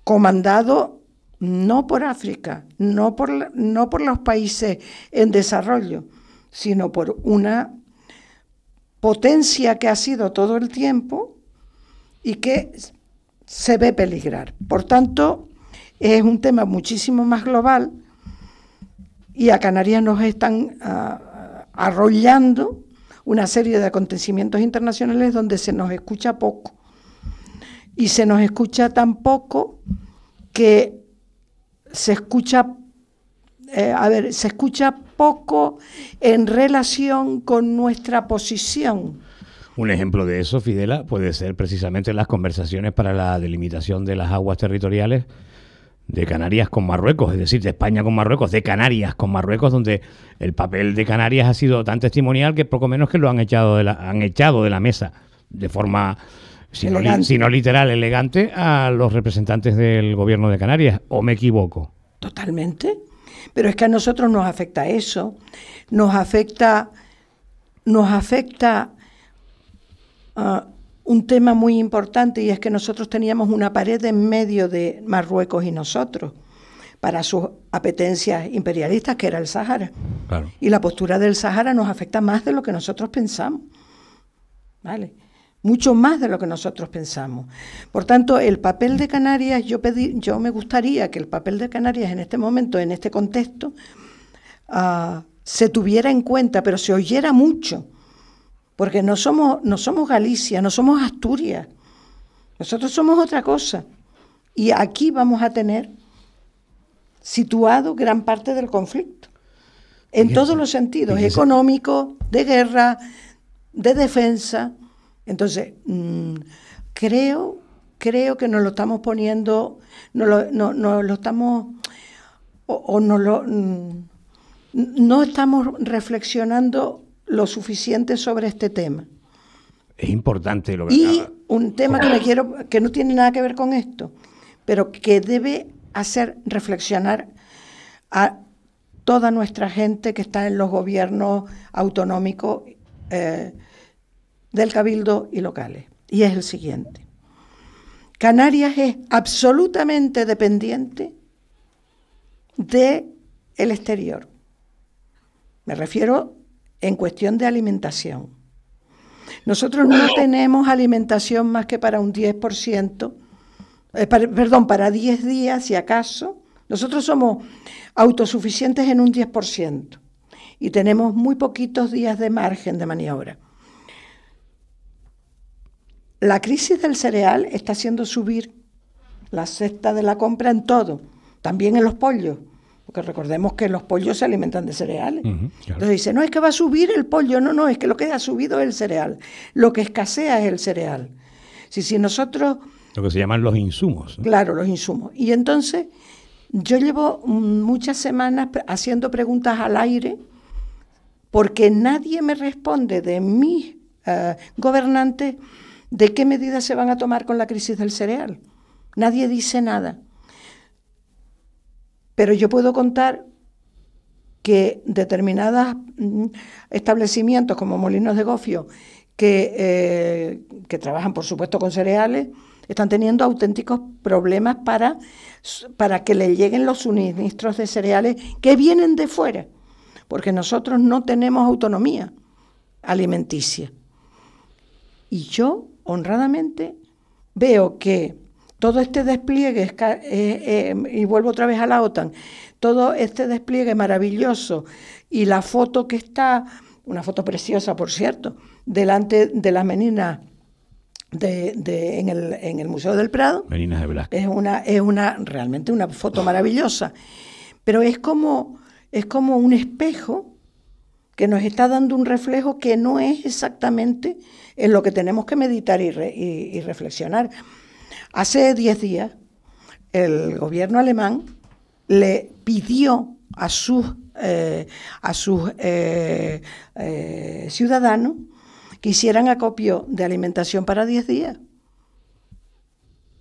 comandado no por África, no por los países en desarrollo, sino por una potencia que ha sido todo el tiempo y que se ve peligrar. Por tanto, es un tema muchísimo más global y a Canarias nos están arrollando una serie de acontecimientos internacionales donde se nos escucha poco. Y se nos escucha tan poco que se escucha poco en relación con nuestra posición. Un ejemplo de eso, Fidela, puede ser precisamente las conversaciones para la delimitación de las aguas territoriales de Canarias con Marruecos, es decir, de España con Marruecos, de Canarias con Marruecos, donde el papel de Canarias ha sido tan testimonial que poco menos que lo han echado de la mesa de forma, si no literal, elegante, a los representantes del gobierno de Canarias. ¿O me equivoco? Totalmente. Pero es que a nosotros nos afecta eso. Nos afecta un tema muy importante, y es que nosotros teníamos una pared en medio de Marruecos y nosotros para sus apetencias imperialistas, que era el Sáhara. Claro. Y la postura del Sáhara nos afecta más de lo que nosotros pensamos. ¿vale? Mucho más de lo que nosotros pensamos. Por tanto, el papel de Canarias, yo me gustaría que el papel de Canarias en este momento, en este contexto, se tuviera en cuenta, pero se oyera mucho, porque no somos Galicia, no somos Asturias, nosotros somos otra cosa. Y aquí vamos a tener situado gran parte del conflicto, en todos los sentidos, económico, de guerra, de defensa. Entonces, creo que nos lo estamos poniendo, no estamos reflexionando lo suficiente sobre este tema. Es importante lo que... Y un tema que no tiene nada que ver con esto, pero que debe hacer reflexionar a toda nuestra gente que está en los gobiernos autonómicos del Cabildo y locales. Y es el siguiente. Canarias es absolutamente dependiente del exterior. Me refiero en cuestión de alimentación. Nosotros no tenemos alimentación más que para un 10%, para 10 días, si acaso. Nosotros somos autosuficientes en un 10% y tenemos muy poquitos días de margen de maniobra. La crisis del cereal está haciendo subir la cesta de la compra en todo, también en los pollos, porque recordemos que los pollos se alimentan de cereales. Claro. Entonces dice, no, es que va a subir el pollo, no, es que lo que ha subido es el cereal, lo que escasea es el cereal. Si nosotros... Lo que se llaman los insumos, ¿no? Claro, los insumos. Y entonces yo llevo muchas semanas haciendo preguntas al aire porque nadie me responde de mis gobernantes de qué medidas se van a tomar con la crisis del cereal. Nadie dice nada. Pero yo puedo contar que determinados establecimientos como Molinos de Gofio, que trabajan por supuesto con cereales, están teniendo auténticos problemas para que le lleguen los suministros de cereales que vienen de fuera, porque nosotros no tenemos autonomía alimenticia. Y yo, honradamente, veo que todo este despliegue, y vuelvo otra vez a la OTAN, todo este despliegue maravilloso y la foto que está, una foto preciosa por cierto, delante de las meninas en el Museo del Prado. Meninas de Velázquez. Es realmente una foto maravillosa, pero es como un espejo que nos está dando un reflejo que no es exactamente en lo que tenemos que meditar y reflexionar. Hace 10 días el gobierno alemán le pidió a sus ciudadanos que hicieran acopio de alimentación para 10 días.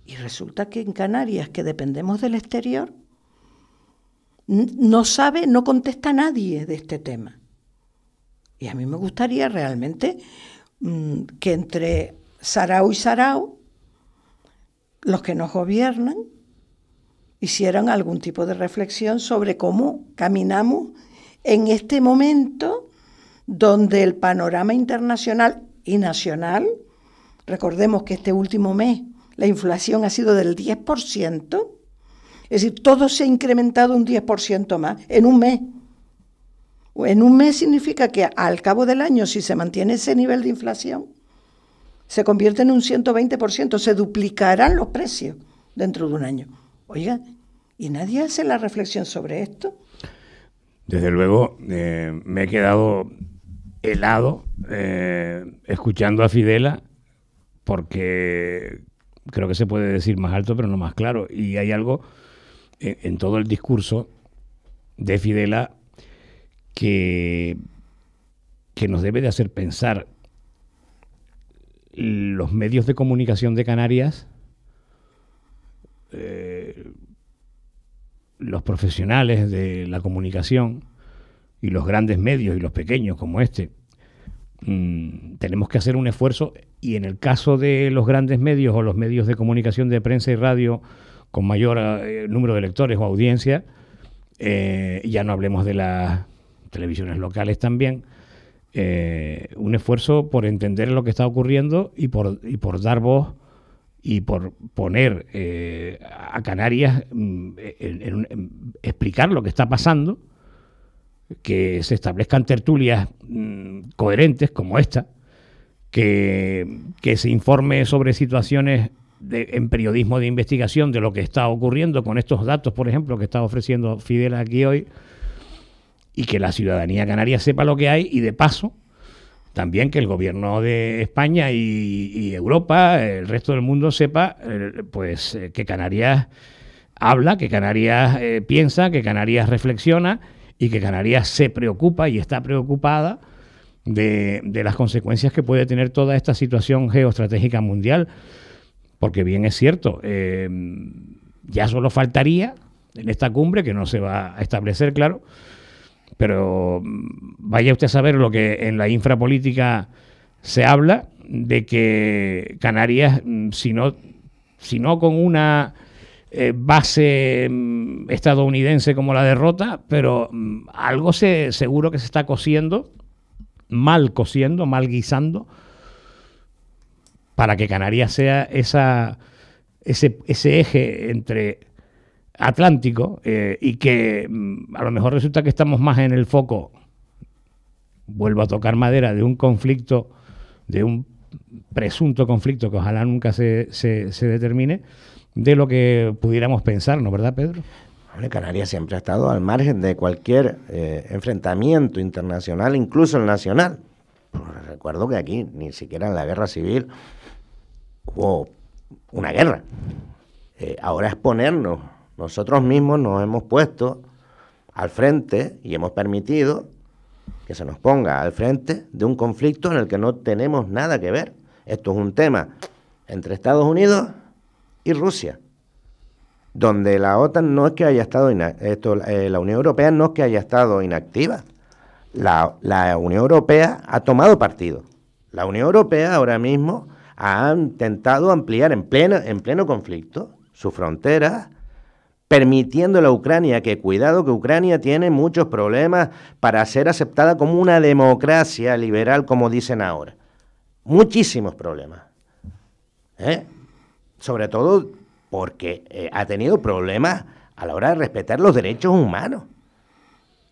Y resulta que en Canarias, que dependemos del exterior, no contesta nadie de este tema. Y a mí me gustaría realmente que entre sarao y sarao, los que nos gobiernan, hicieran algún tipo de reflexión sobre cómo caminamos en este momento donde el panorama internacional y nacional, recordemos que este último mes la inflación ha sido del 10%, es decir, todo se ha incrementado un 10% más en un mes. En un mes significa que al cabo del año, si se mantiene ese nivel de inflación, se convierte en un 120%, se duplicarán los precios dentro de un año. Oiga, ¿y nadie hace la reflexión sobre esto? Desde luego, me he quedado helado escuchando a Fidela, porque creo que se puede decir más alto, pero no más claro. Y hay algo en todo el discurso de Fidela que nos debe de hacer pensar. Los medios de comunicación de Canarias, los profesionales de la comunicación y los grandes medios y los pequeños como este, tenemos que hacer un esfuerzo, y en el caso de los grandes medios o los medios de comunicación de prensa y radio con mayor número de lectores o audiencia, ya no hablemos de las televisiones locales también, un esfuerzo por entender lo que está ocurriendo y por dar voz y por poner a Canarias, explicar lo que está pasando, que se establezcan tertulias coherentes como esta, que se informe sobre situaciones en periodismo de investigación de lo que está ocurriendo con estos datos, por ejemplo, que está ofreciendo Fidel aquí hoy, y que la ciudadanía canaria sepa lo que hay, y de paso también que el gobierno de España y Europa, el resto del mundo sepa que Canarias habla, que Canarias piensa, que Canarias reflexiona y que Canarias se preocupa y está preocupada de las consecuencias que puede tener toda esta situación geoestratégica mundial. Porque bien es cierto, ya solo faltaría en esta cumbre, que no se va a establecer, claro, pero vaya usted a saber lo que en la infrapolítica se habla, de que Canarias, si no con una base estadounidense como la derrota, pero algo seguro que se está cociendo, mal guisando, para que Canarias sea ese eje entre Atlántico y que a lo mejor resulta que estamos más en el foco, vuelvo a tocar madera, de un conflicto, de un presunto conflicto que ojalá nunca se determine, de lo que pudiéramos pensar, ¿no, verdad, Pedro? Canarias siempre ha estado al margen de cualquier enfrentamiento internacional, incluso el nacional. Recuerdo que aquí ni siquiera en la guerra civil hubo una guerra. Ahora es ponernos, nosotros mismos nos hemos puesto al frente y hemos permitido que se nos ponga al frente de un conflicto en el que no tenemos nada que ver. Esto es un tema entre Estados Unidos y Rusia, donde la OTAN no es que haya estado la Unión Europea no es que haya estado inactiva. La Unión Europea ha tomado partido. La Unión Europea ahora mismo ha intentado ampliar en pleno conflicto sus fronteras, permitiéndole a Ucrania, que cuidado que Ucrania tiene muchos problemas para ser aceptada como una democracia liberal, como dicen ahora. Muchísimos problemas. Sobre todo porque ha tenido problemas a la hora de respetar los derechos humanos.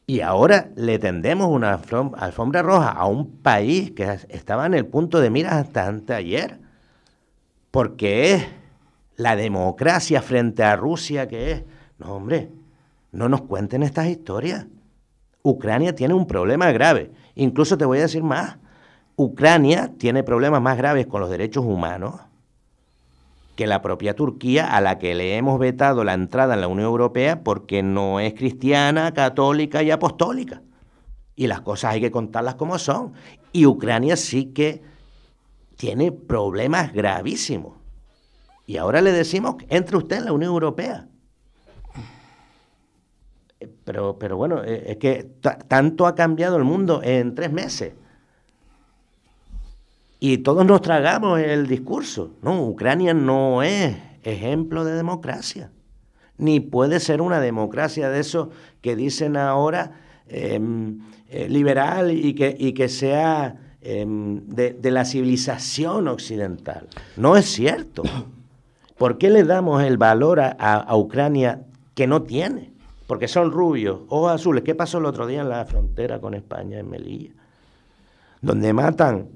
Y ahora le tendemos una alfombra roja a un país que estaba en el punto de mira hasta anteayer, porque es la democracia frente a Rusia que es. No, hombre, no nos cuenten estas historias. Ucrania tiene un problema grave. Incluso te voy a decir más. Ucrania tiene problemas más graves con los derechos humanos que la propia Turquía, a la que le hemos vetado la entrada en la Unión Europea porque no es cristiana, católica y apostólica. Y las cosas hay que contarlas como son. Y Ucrania sí que tiene problemas gravísimos. Y ahora le decimos, entre usted en la Unión Europea. Pero bueno, es que tanto ha cambiado el mundo en 3 meses. Y todos nos tragamos el discurso. No, Ucrania no es ejemplo de democracia. Ni puede ser una democracia de eso que dicen ahora liberal y que sea de la civilización occidental. No es cierto. ¿Por qué le damos el valor a Ucrania que no tiene? Porque son rubios, ojos azules. ¿Qué pasó el otro día en la frontera con España, en Melilla? Donde matan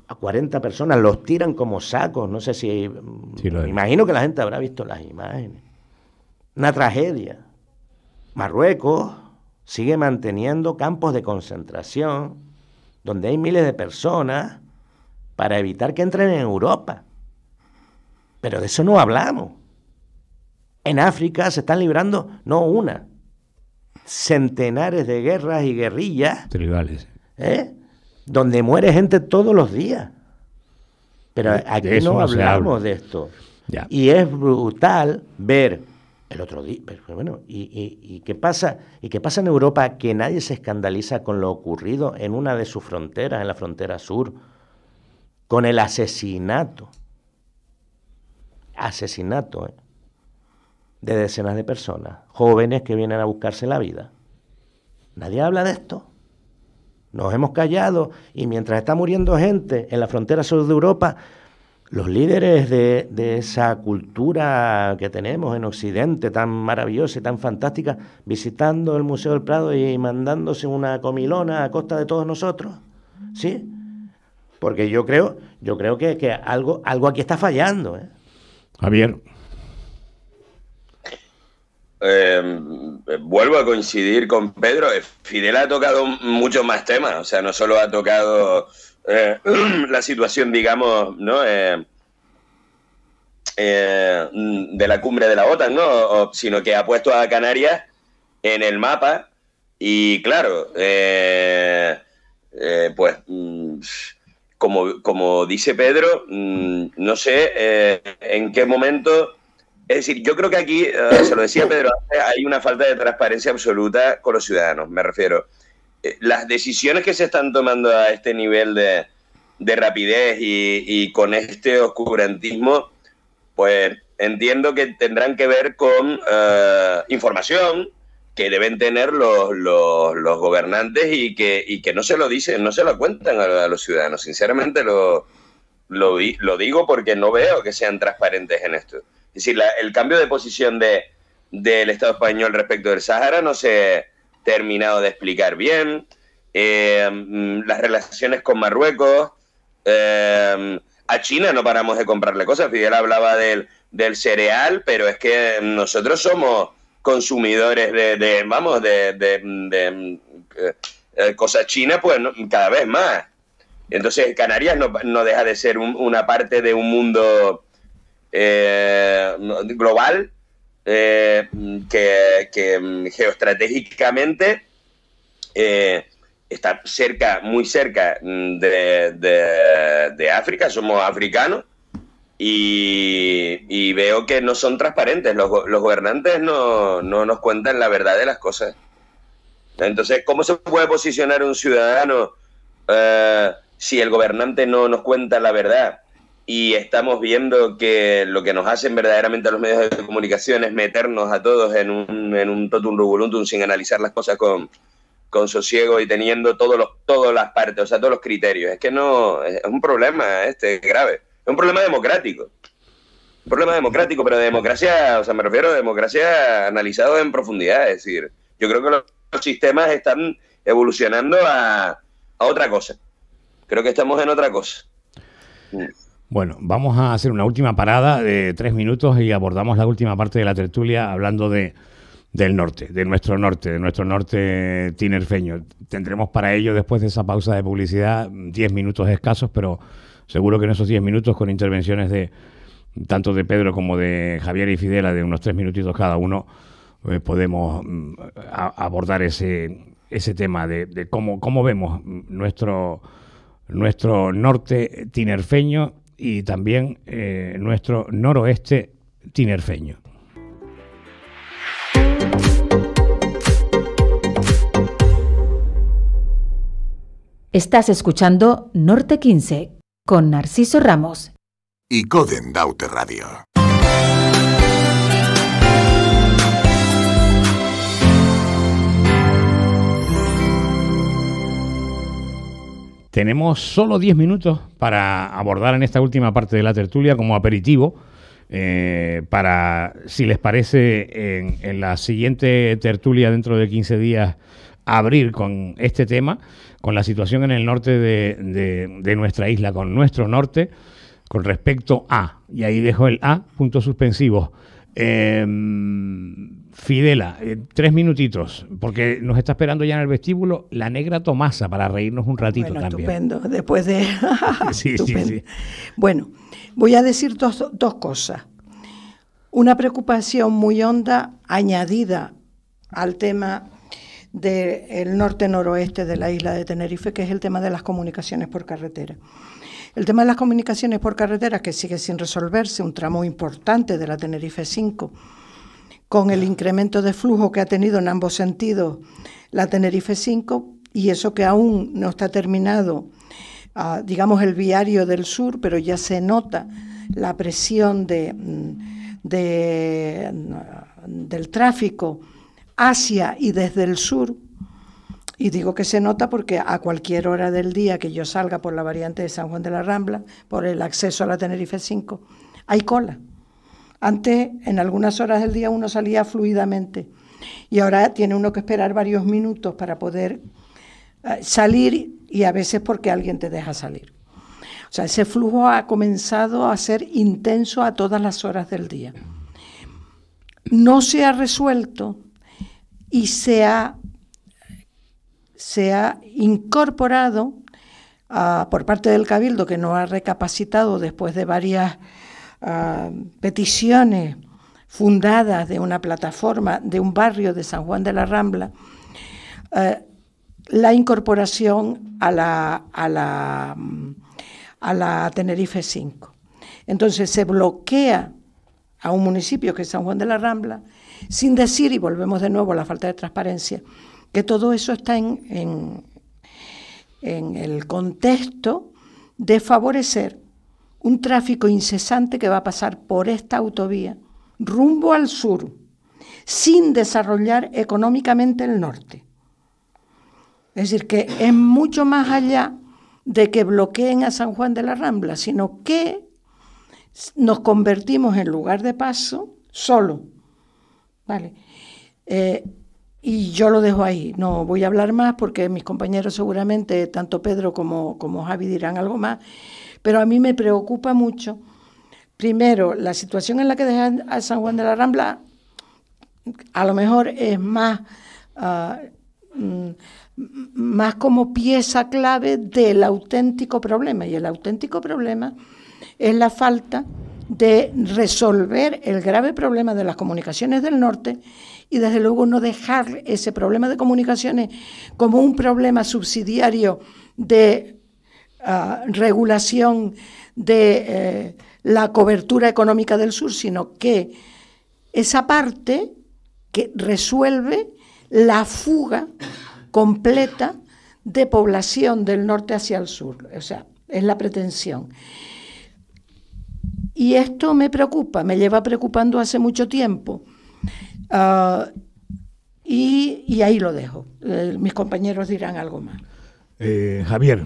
a 40 personas, los tiran como sacos, no sé si... Sí, me imagino que la gente habrá visto las imágenes. Una tragedia. Marruecos sigue manteniendo campos de concentración donde hay miles de personas para evitar que entren en Europa. Pero de eso no hablamos. En África se están librando, no una, centenares de guerras y guerrillas. Tribales. Donde muere gente todos los días. Pero aquí no hablamos de esto. Ya. Y es brutal ver el otro día, pero bueno, ¿y qué pasa? ¿Y qué pasa en Europa? Que nadie se escandaliza con lo ocurrido en una de sus fronteras, en la frontera sur, con el asesinato de decenas de personas, jóvenes que vienen a buscarse la vida. Nadie habla de esto. Nos hemos callado y mientras está muriendo gente en la frontera sur de Europa, los líderes de esa cultura que tenemos en Occidente, tan maravillosa y tan fantástica, visitando el Museo del Prado y mandándose una comilona a costa de todos nosotros, ¿sí? Porque yo creo que algo aquí está fallando, ¿eh? Javier. Vuelvo a coincidir con Pedro. Fidel ha tocado muchos más temas, o sea, no solo ha tocado la situación, digamos, ¿no? De la cumbre de la OTAN, ¿no? Sino que ha puesto a Canarias en el mapa y, claro, pues, como dice Pedro, no sé en qué momento. Es decir, yo creo que aquí, se lo decía Pedro, hay una falta de transparencia absoluta con los ciudadanos, me refiero. Las decisiones que se están tomando a este nivel de rapidez y con este oscurantismo, pues entiendo que tendrán que ver con información que deben tener los gobernantes y que no se lo dicen, no se lo cuentan a los ciudadanos. Sinceramente lo digo porque no veo que sean transparentes en esto. Es decir, el cambio de posición del Estado español respecto del Sáhara no se ha terminado de explicar bien. Las relaciones con Marruecos, a China no paramos de comprarle cosas. Fidel hablaba del cereal, pero es que nosotros somos consumidores de cosas chinas, pues cada vez más. Entonces Canarias no deja de ser una parte de un mundo global que geoestratégicamente está muy cerca de África. Somos africanos y veo que no son transparentes. Los gobernantes no nos cuentan la verdad de las cosas. Entonces, ¿cómo se puede posicionar un ciudadano si el gobernante no nos cuenta la verdad? Y estamos viendo que lo que nos hacen verdaderamente a los medios de comunicación es meternos a todos en un totum revolutum sin analizar las cosas con sosiego y teniendo todas las partes, o sea, todos los criterios. Es que no, es un problema grave. Es un problema democrático. Un problema democrático, pero de democracia, o sea, me refiero a democracia analizado en profundidad. Es decir, yo creo que los sistemas están evolucionando a otra cosa. Creo que estamos en otra cosa. Bueno, vamos a hacer una última parada de 3 minutos y abordamos la última parte de la tertulia hablando del norte, de nuestro norte tinerfeño. Tendremos para ello, después de esa pausa de publicidad, 10 minutos escasos, pero seguro que en esos 10 minutos, con intervenciones tanto de Pedro como de Javier y Fidela, de unos 3 minutitos cada uno, podemos abordar ese tema de cómo vemos nuestro norte tinerfeño y también nuestro noroeste tinerfeño. Estás escuchando Norte 15 con Narciso Ramos y Coden Daute Radio. Tenemos solo 10 minutos para abordar en esta última parte de la tertulia como aperitivo, para, si les parece, en la siguiente tertulia dentro de 15 días, abrir con este tema, con la situación en el norte de nuestra isla, con nuestro norte, con respecto a, y ahí dejo el A, puntos suspensivos. Fidela, 3 minutitos, porque nos está esperando ya en el vestíbulo la negra Tomasa para reírnos un ratito. Bueno, también. Estupendo, después de... Sí, estupendo. sí. Bueno, voy a decir dos cosas. Una preocupación muy honda añadida al tema del norte-noroeste de la isla de Tenerife, que es el tema de las comunicaciones por carretera. El tema de las comunicaciones por carretera, que sigue sin resolverse, un tramo importante de la Tenerife 5, con el incremento de flujo que ha tenido en ambos sentidos la Tenerife 5, y eso que aún no está terminado, digamos, el viario del sur, pero ya se nota la presión del tráfico hacia y desde el sur, Y digo que se nota porque a cualquier hora del día que yo salga por la variante de San Juan de la Rambla, por el acceso a la Tenerife 5, hay cola. Antes, en algunas horas del día, uno salía fluidamente y ahora tiene uno que esperar varios minutos para poder salir, y a veces porque alguien te deja salir. O sea, ese flujo ha comenzado a ser intenso a todas las horas del día. No se ha resuelto y se ha incorporado por parte del Cabildo, que no ha recapacitado después de varias peticiones fundadas de una plataforma de un barrio de San Juan de la Rambla, la incorporación a la Tenerife 5. Entonces se bloquea a un municipio que es San Juan de la Rambla, sin decir, y volvemos de nuevo a la falta de transparencia, que todo eso está en el contexto de favorecer un tráfico incesante que va a pasar por esta autovía rumbo al sur, sin desarrollar económicamente el norte. Es decir, que es mucho más allá de que bloqueen a San Juan de la Rambla, sino que nos convertimos en lugar de paso solo. ¿Vale? Y yo lo dejo ahí, no voy a hablar más porque mis compañeros seguramente, tanto Pedro como Javi, dirán algo más, pero a mí me preocupa mucho, primero, la situación en la que dejan a San Juan de la Rambla, a lo mejor es más como pieza clave del auténtico problema, y el auténtico problema es la falta de resolver el grave problema de las comunicaciones del norte, y desde luego no dejar ese problema de comunicaciones como un problema subsidiario de regulación de la cobertura económica del sur, sino que esa parte que resuelve la fuga completa de población del norte hacia el sur. O sea, es la pretensión. Y esto me preocupa, me lleva preocupando hace mucho tiempo. Y ahí lo dejo. Mis compañeros dirán algo más. Javier.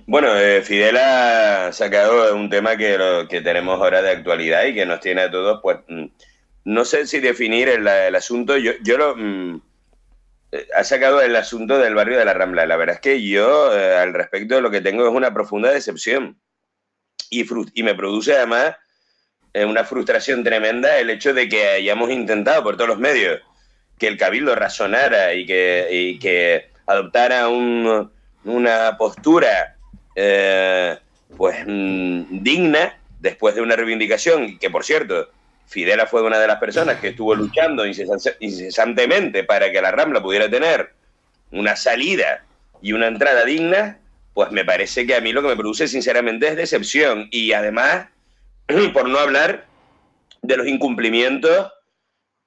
Bueno, Fidel ha sacado un tema que tenemos ahora de actualidad y que nos tiene a todos, pues, no sé si definir el asunto. Ha sacado el asunto del barrio de la Rambla. La verdad es que yo, al respecto, lo que tengo es una profunda decepción. Y me produce además una frustración tremenda el hecho de que hayamos intentado por todos los medios que el Cabildo razonara y que adoptara una postura digna después de una reivindicación, que por cierto, Fidela fue una de las personas que estuvo luchando incesantemente para que la Rambla pudiera tener una salida y una entrada digna. Pues me parece que a mí lo que me produce sinceramente es decepción, y además, por no hablar de los incumplimientos,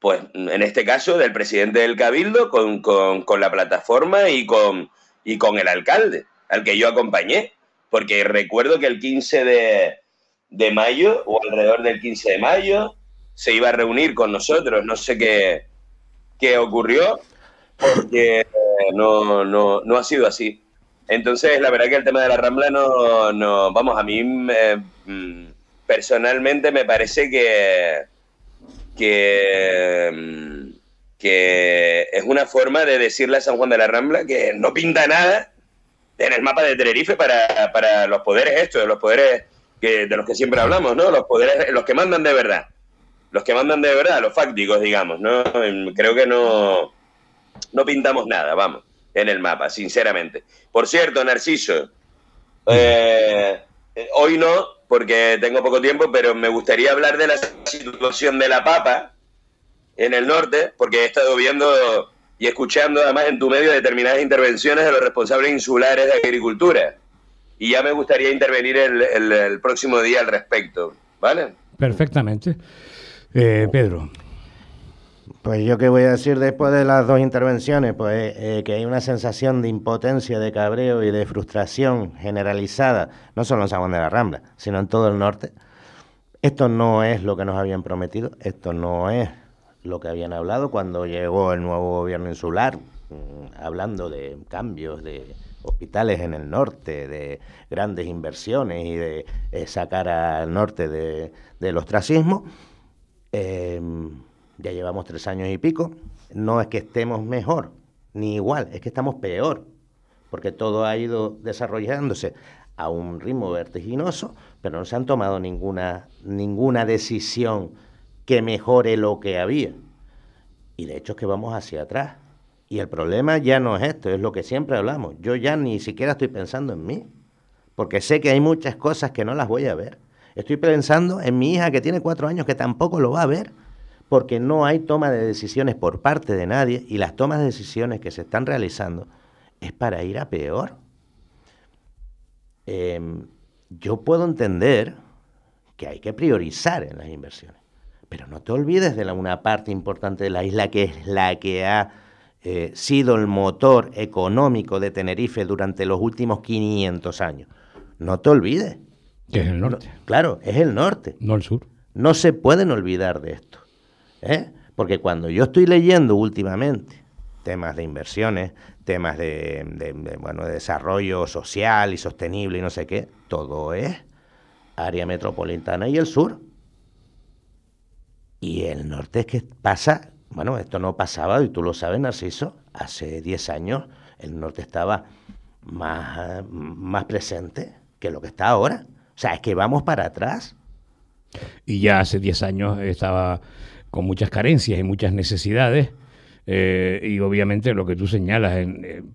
pues en este caso del presidente del Cabildo con la plataforma y con el alcalde, al que yo acompañé, porque recuerdo que el 15 de mayo, o alrededor del 15 de mayo, se iba a reunir con nosotros. No sé qué ocurrió, porque no ha sido así. Entonces, la verdad que el tema de la Rambla vamos, a mí personalmente me parece que es una forma de decirle a San Juan de la Rambla que no pinta nada en el mapa de Tenerife para los poderes los poderes de los que siempre hablamos, ¿no? Los poderes, los que mandan de verdad. Los que mandan de verdad, los fácticos, digamos, ¿no? Creo que no pintamos nada, vamos, en el mapa, sinceramente. Por cierto, Narciso, hoy no, porque tengo poco tiempo, pero me gustaría hablar de la situación de la papa en el norte, porque he estado viendo y escuchando además en tu medio determinadas intervenciones de los responsables insulares de agricultura. Y ya me gustaría intervenir el próximo día al respecto, ¿vale? Perfectamente. Pedro. Pues yo qué voy a decir después de las dos intervenciones, pues que hay una sensación de impotencia, de cabreo y de frustración generalizada, no solo en San Juan de la Rambla, sino en todo el norte. Esto no es lo que nos habían prometido, esto no es lo que habían hablado cuando llegó el nuevo gobierno insular, hablando de cambios de hospitales en el norte, de grandes inversiones y de sacar al norte del ostracismo. Ya llevamos 3 años y pico. No es que estemos mejor, ni igual, es que estamos peor, porque todo ha ido desarrollándose a un ritmo vertiginoso, pero no se han tomado ninguna decisión que mejore lo que había. Y de hecho es que vamos hacia atrás. Y el problema ya no es esto, es lo que siempre hablamos. Yo ya ni siquiera estoy pensando en mí, porque sé que hay muchas cosas que no las voy a ver. Estoy pensando en mi hija que tiene 4 años, que tampoco lo va a ver, porque no hay toma de decisiones por parte de nadie, y las tomas de decisiones que se están realizando es para ir a peor. Yo puedo entender que hay que priorizar en las inversiones, pero no te olvides de una parte importante de la isla, que es la que ha sido el motor económico de Tenerife durante los últimos 500 años. No te olvides. Que es el norte. No, claro, es el norte. No el sur. No se pueden olvidar de esto, porque cuando yo estoy leyendo últimamente temas de inversiones, temas de desarrollo social y sostenible y no sé qué, todo es área metropolitana y el sur. Y el norte es que pasa, bueno, esto no pasaba, y tú lo sabes, Narciso, hace 10 años el norte estaba más presente que lo que está ahora. O sea, es que vamos para atrás. Y ya hace 10 años estaba con muchas carencias y muchas necesidades, y obviamente lo que tú señalas,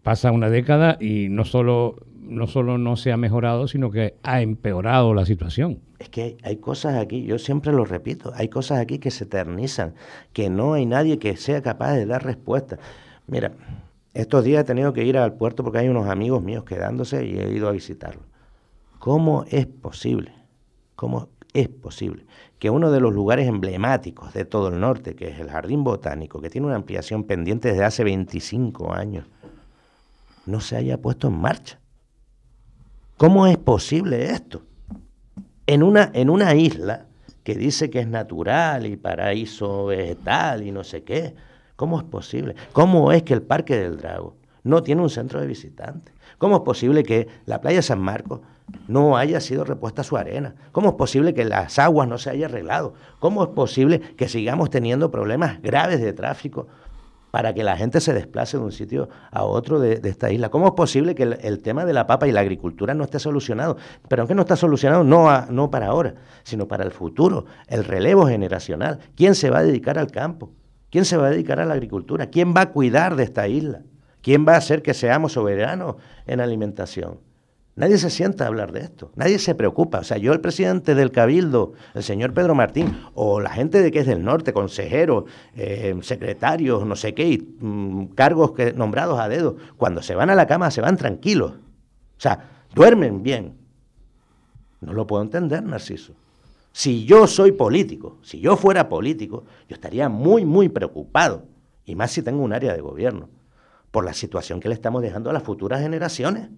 pasa una década y no solo no se ha mejorado, sino que ha empeorado la situación. Es que hay cosas aquí, yo siempre lo repito, hay cosas aquí que se eternizan, que no hay nadie que sea capaz de dar respuesta. Mira, estos días he tenido que ir al puerto porque hay unos amigos míos quedándose y he ido a visitarlos. ¿Cómo es posible? ¿Cómo es posible que uno de los lugares emblemáticos de todo el norte, que es el Jardín Botánico, que tiene una ampliación pendiente desde hace 25 años, no se haya puesto en marcha? ¿Cómo es posible esto? En una isla que dice que es natural y paraíso vegetal y no sé qué, ¿cómo es posible? ¿Cómo es que el Parque del Drago no tiene un centro de visitantes? ¿Cómo es posible que la playa San Marcos no haya sido repuesta su arena? ¿Cómo es posible que las aguas no se hayan arreglado? ¿Cómo es posible que sigamos teniendo problemas graves de tráfico para que la gente se desplace de un sitio a otro de esta isla? ¿Cómo es posible que el tema de la papa y la agricultura no esté solucionado? Pero aunque no está solucionado, no para ahora, sino para el futuro, el relevo generacional. ¿Quién se va a dedicar al campo? ¿Quién se va a dedicar a la agricultura? ¿Quién va a cuidar de esta isla? ¿Quién va a hacer que seamos soberanos en alimentación? Nadie se sienta a hablar de esto, nadie se preocupa. O sea, yo, el presidente del Cabildo, el señor Pedro Martín, o la gente de que es del norte, consejeros, secretarios, no sé qué, cargos nombrados a dedo, cuando se van a la cama se van tranquilos. O sea, duermen bien. No lo puedo entender, Narciso. Si yo soy político, si yo fuera político, yo estaría muy, muy preocupado, y más si tengo un área de gobierno, por la situación que le estamos dejando a las futuras generaciones.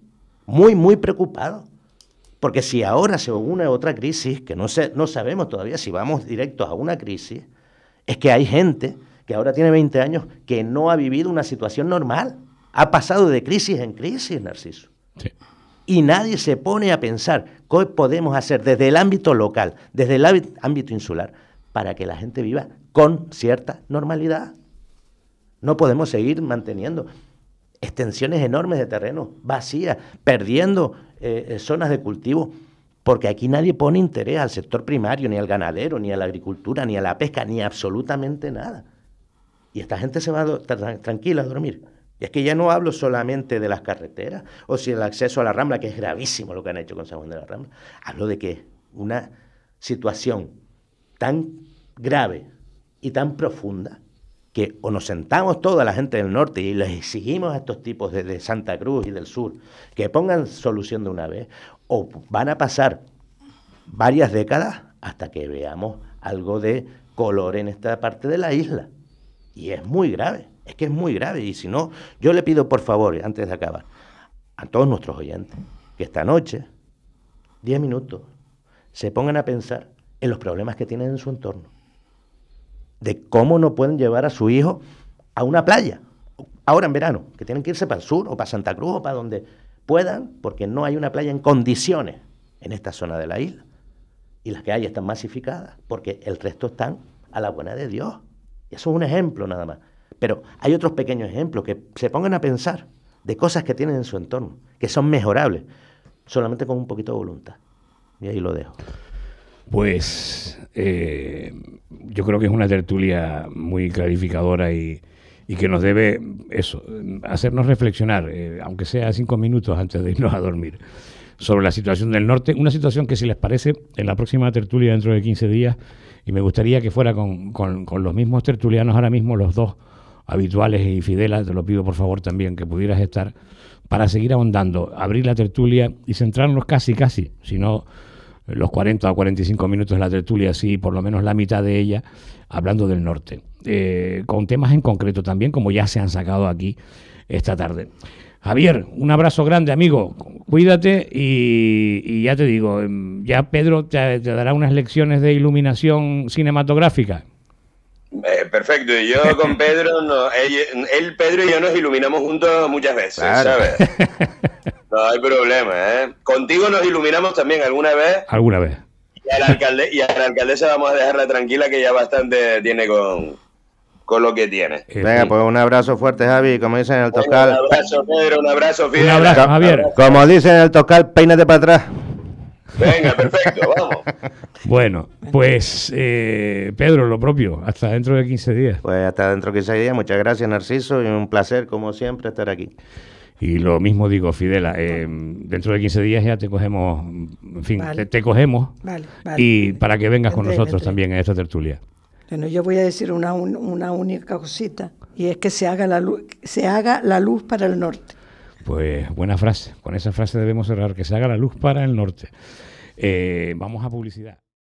Muy, muy preocupado. Porque si ahora se une otra crisis, que no sabemos todavía si vamos directos a una crisis, es que hay gente que ahora tiene 20 años que no ha vivido una situación normal. Ha pasado de crisis en crisis, Narciso. Sí. Y nadie se pone a pensar qué podemos hacer desde el ámbito local, desde el ámbito insular, para que la gente viva con cierta normalidad. No podemos seguir manteniendo extensiones enormes de terreno vacías, perdiendo zonas de cultivo, porque aquí nadie pone interés al sector primario, ni al ganadero, ni a la agricultura, ni a la pesca, ni absolutamente nada. Y esta gente se va tranquila a dormir. Y es que ya no hablo solamente de las carreteras, o si el acceso a la Rambla, que es gravísimo lo que han hecho con San Juan de la Rambla. Hablo de que una situación tan grave y tan profunda, que o nos sentamos toda la gente del norte y les exigimos a estos tipos de Santa Cruz y del sur que pongan solución de una vez, o van a pasar varias décadas hasta que veamos algo de color en esta parte de la isla. Y es muy grave, es que es muy grave. Y si no, yo le pido por favor, antes de acabar, a todos nuestros oyentes, que esta noche, 10 minutos, se pongan a pensar en los problemas que tienen en su entorno. de cómo no pueden llevar a su hijo a una playa, ahora en verano, que tienen que irse para el sur o para Santa Cruz o para donde puedan, porque no hay una playa en condiciones en esta zona de la isla. Y las que hay están masificadas, porque el resto están a la buena de Dios. Y eso es un ejemplo nada más. Pero hay otros pequeños ejemplos que se pongan a pensar de cosas que tienen en su entorno, que son mejorables, solamente con un poquito de voluntad. Y ahí lo dejo. Pues yo creo que es una tertulia muy clarificadora y que nos debe eso, hacernos reflexionar, aunque sea 5 minutos antes de irnos a dormir, sobre la situación del norte. Una situación que, si les parece, en la próxima tertulia dentro de 15 días, y me gustaría que fuera con los mismos tertulianos ahora mismo, los dos habituales y Fidela, te lo pido por favor también que pudieras estar, para seguir ahondando, abrir la tertulia y centrarnos casi, si no los 40 o 45 minutos de la tertulia, sí, por lo menos la mitad de ella, hablando del norte, con temas en concreto también, como ya se han sacado aquí esta tarde. Javier, un abrazo grande, amigo, cuídate y ya te digo, ya Pedro te dará unas lecciones de iluminación cinematográfica. Perfecto, y yo con Pedro, Pedro y yo nos iluminamos juntos muchas veces, Claro. ¿sabes? No hay problema, ¿eh? Contigo nos iluminamos también alguna vez. ¿Alguna vez? Y a la alcaldesa vamos a dejarla tranquila, que ya bastante tiene con lo que tiene. Venga, pues un abrazo fuerte, Javi, como dicen en el Toscal. Un abrazo, Pedro, un abrazo, Fidel. Un abrazo, Javier. Como dicen en el Toscal, peínate para atrás. Venga, perfecto, vamos. Bueno, pues Pedro, lo propio, hasta dentro de 15 días. Pues hasta dentro de 15 días. Muchas gracias, Narciso, y un placer, como siempre, estar aquí. Y lo mismo digo, Fidela, dentro de 15 días ya te cogemos, en fin, Vale. te cogemos, Vale. y para que vengas con Vendré, nosotros vendré. también en esta tertulia. Bueno, yo voy a decir una única cosita, y es que se haga la luz para el norte. Pues buena frase, con esa frase debemos cerrar, que se haga la luz para el norte. Vamos a publicidad.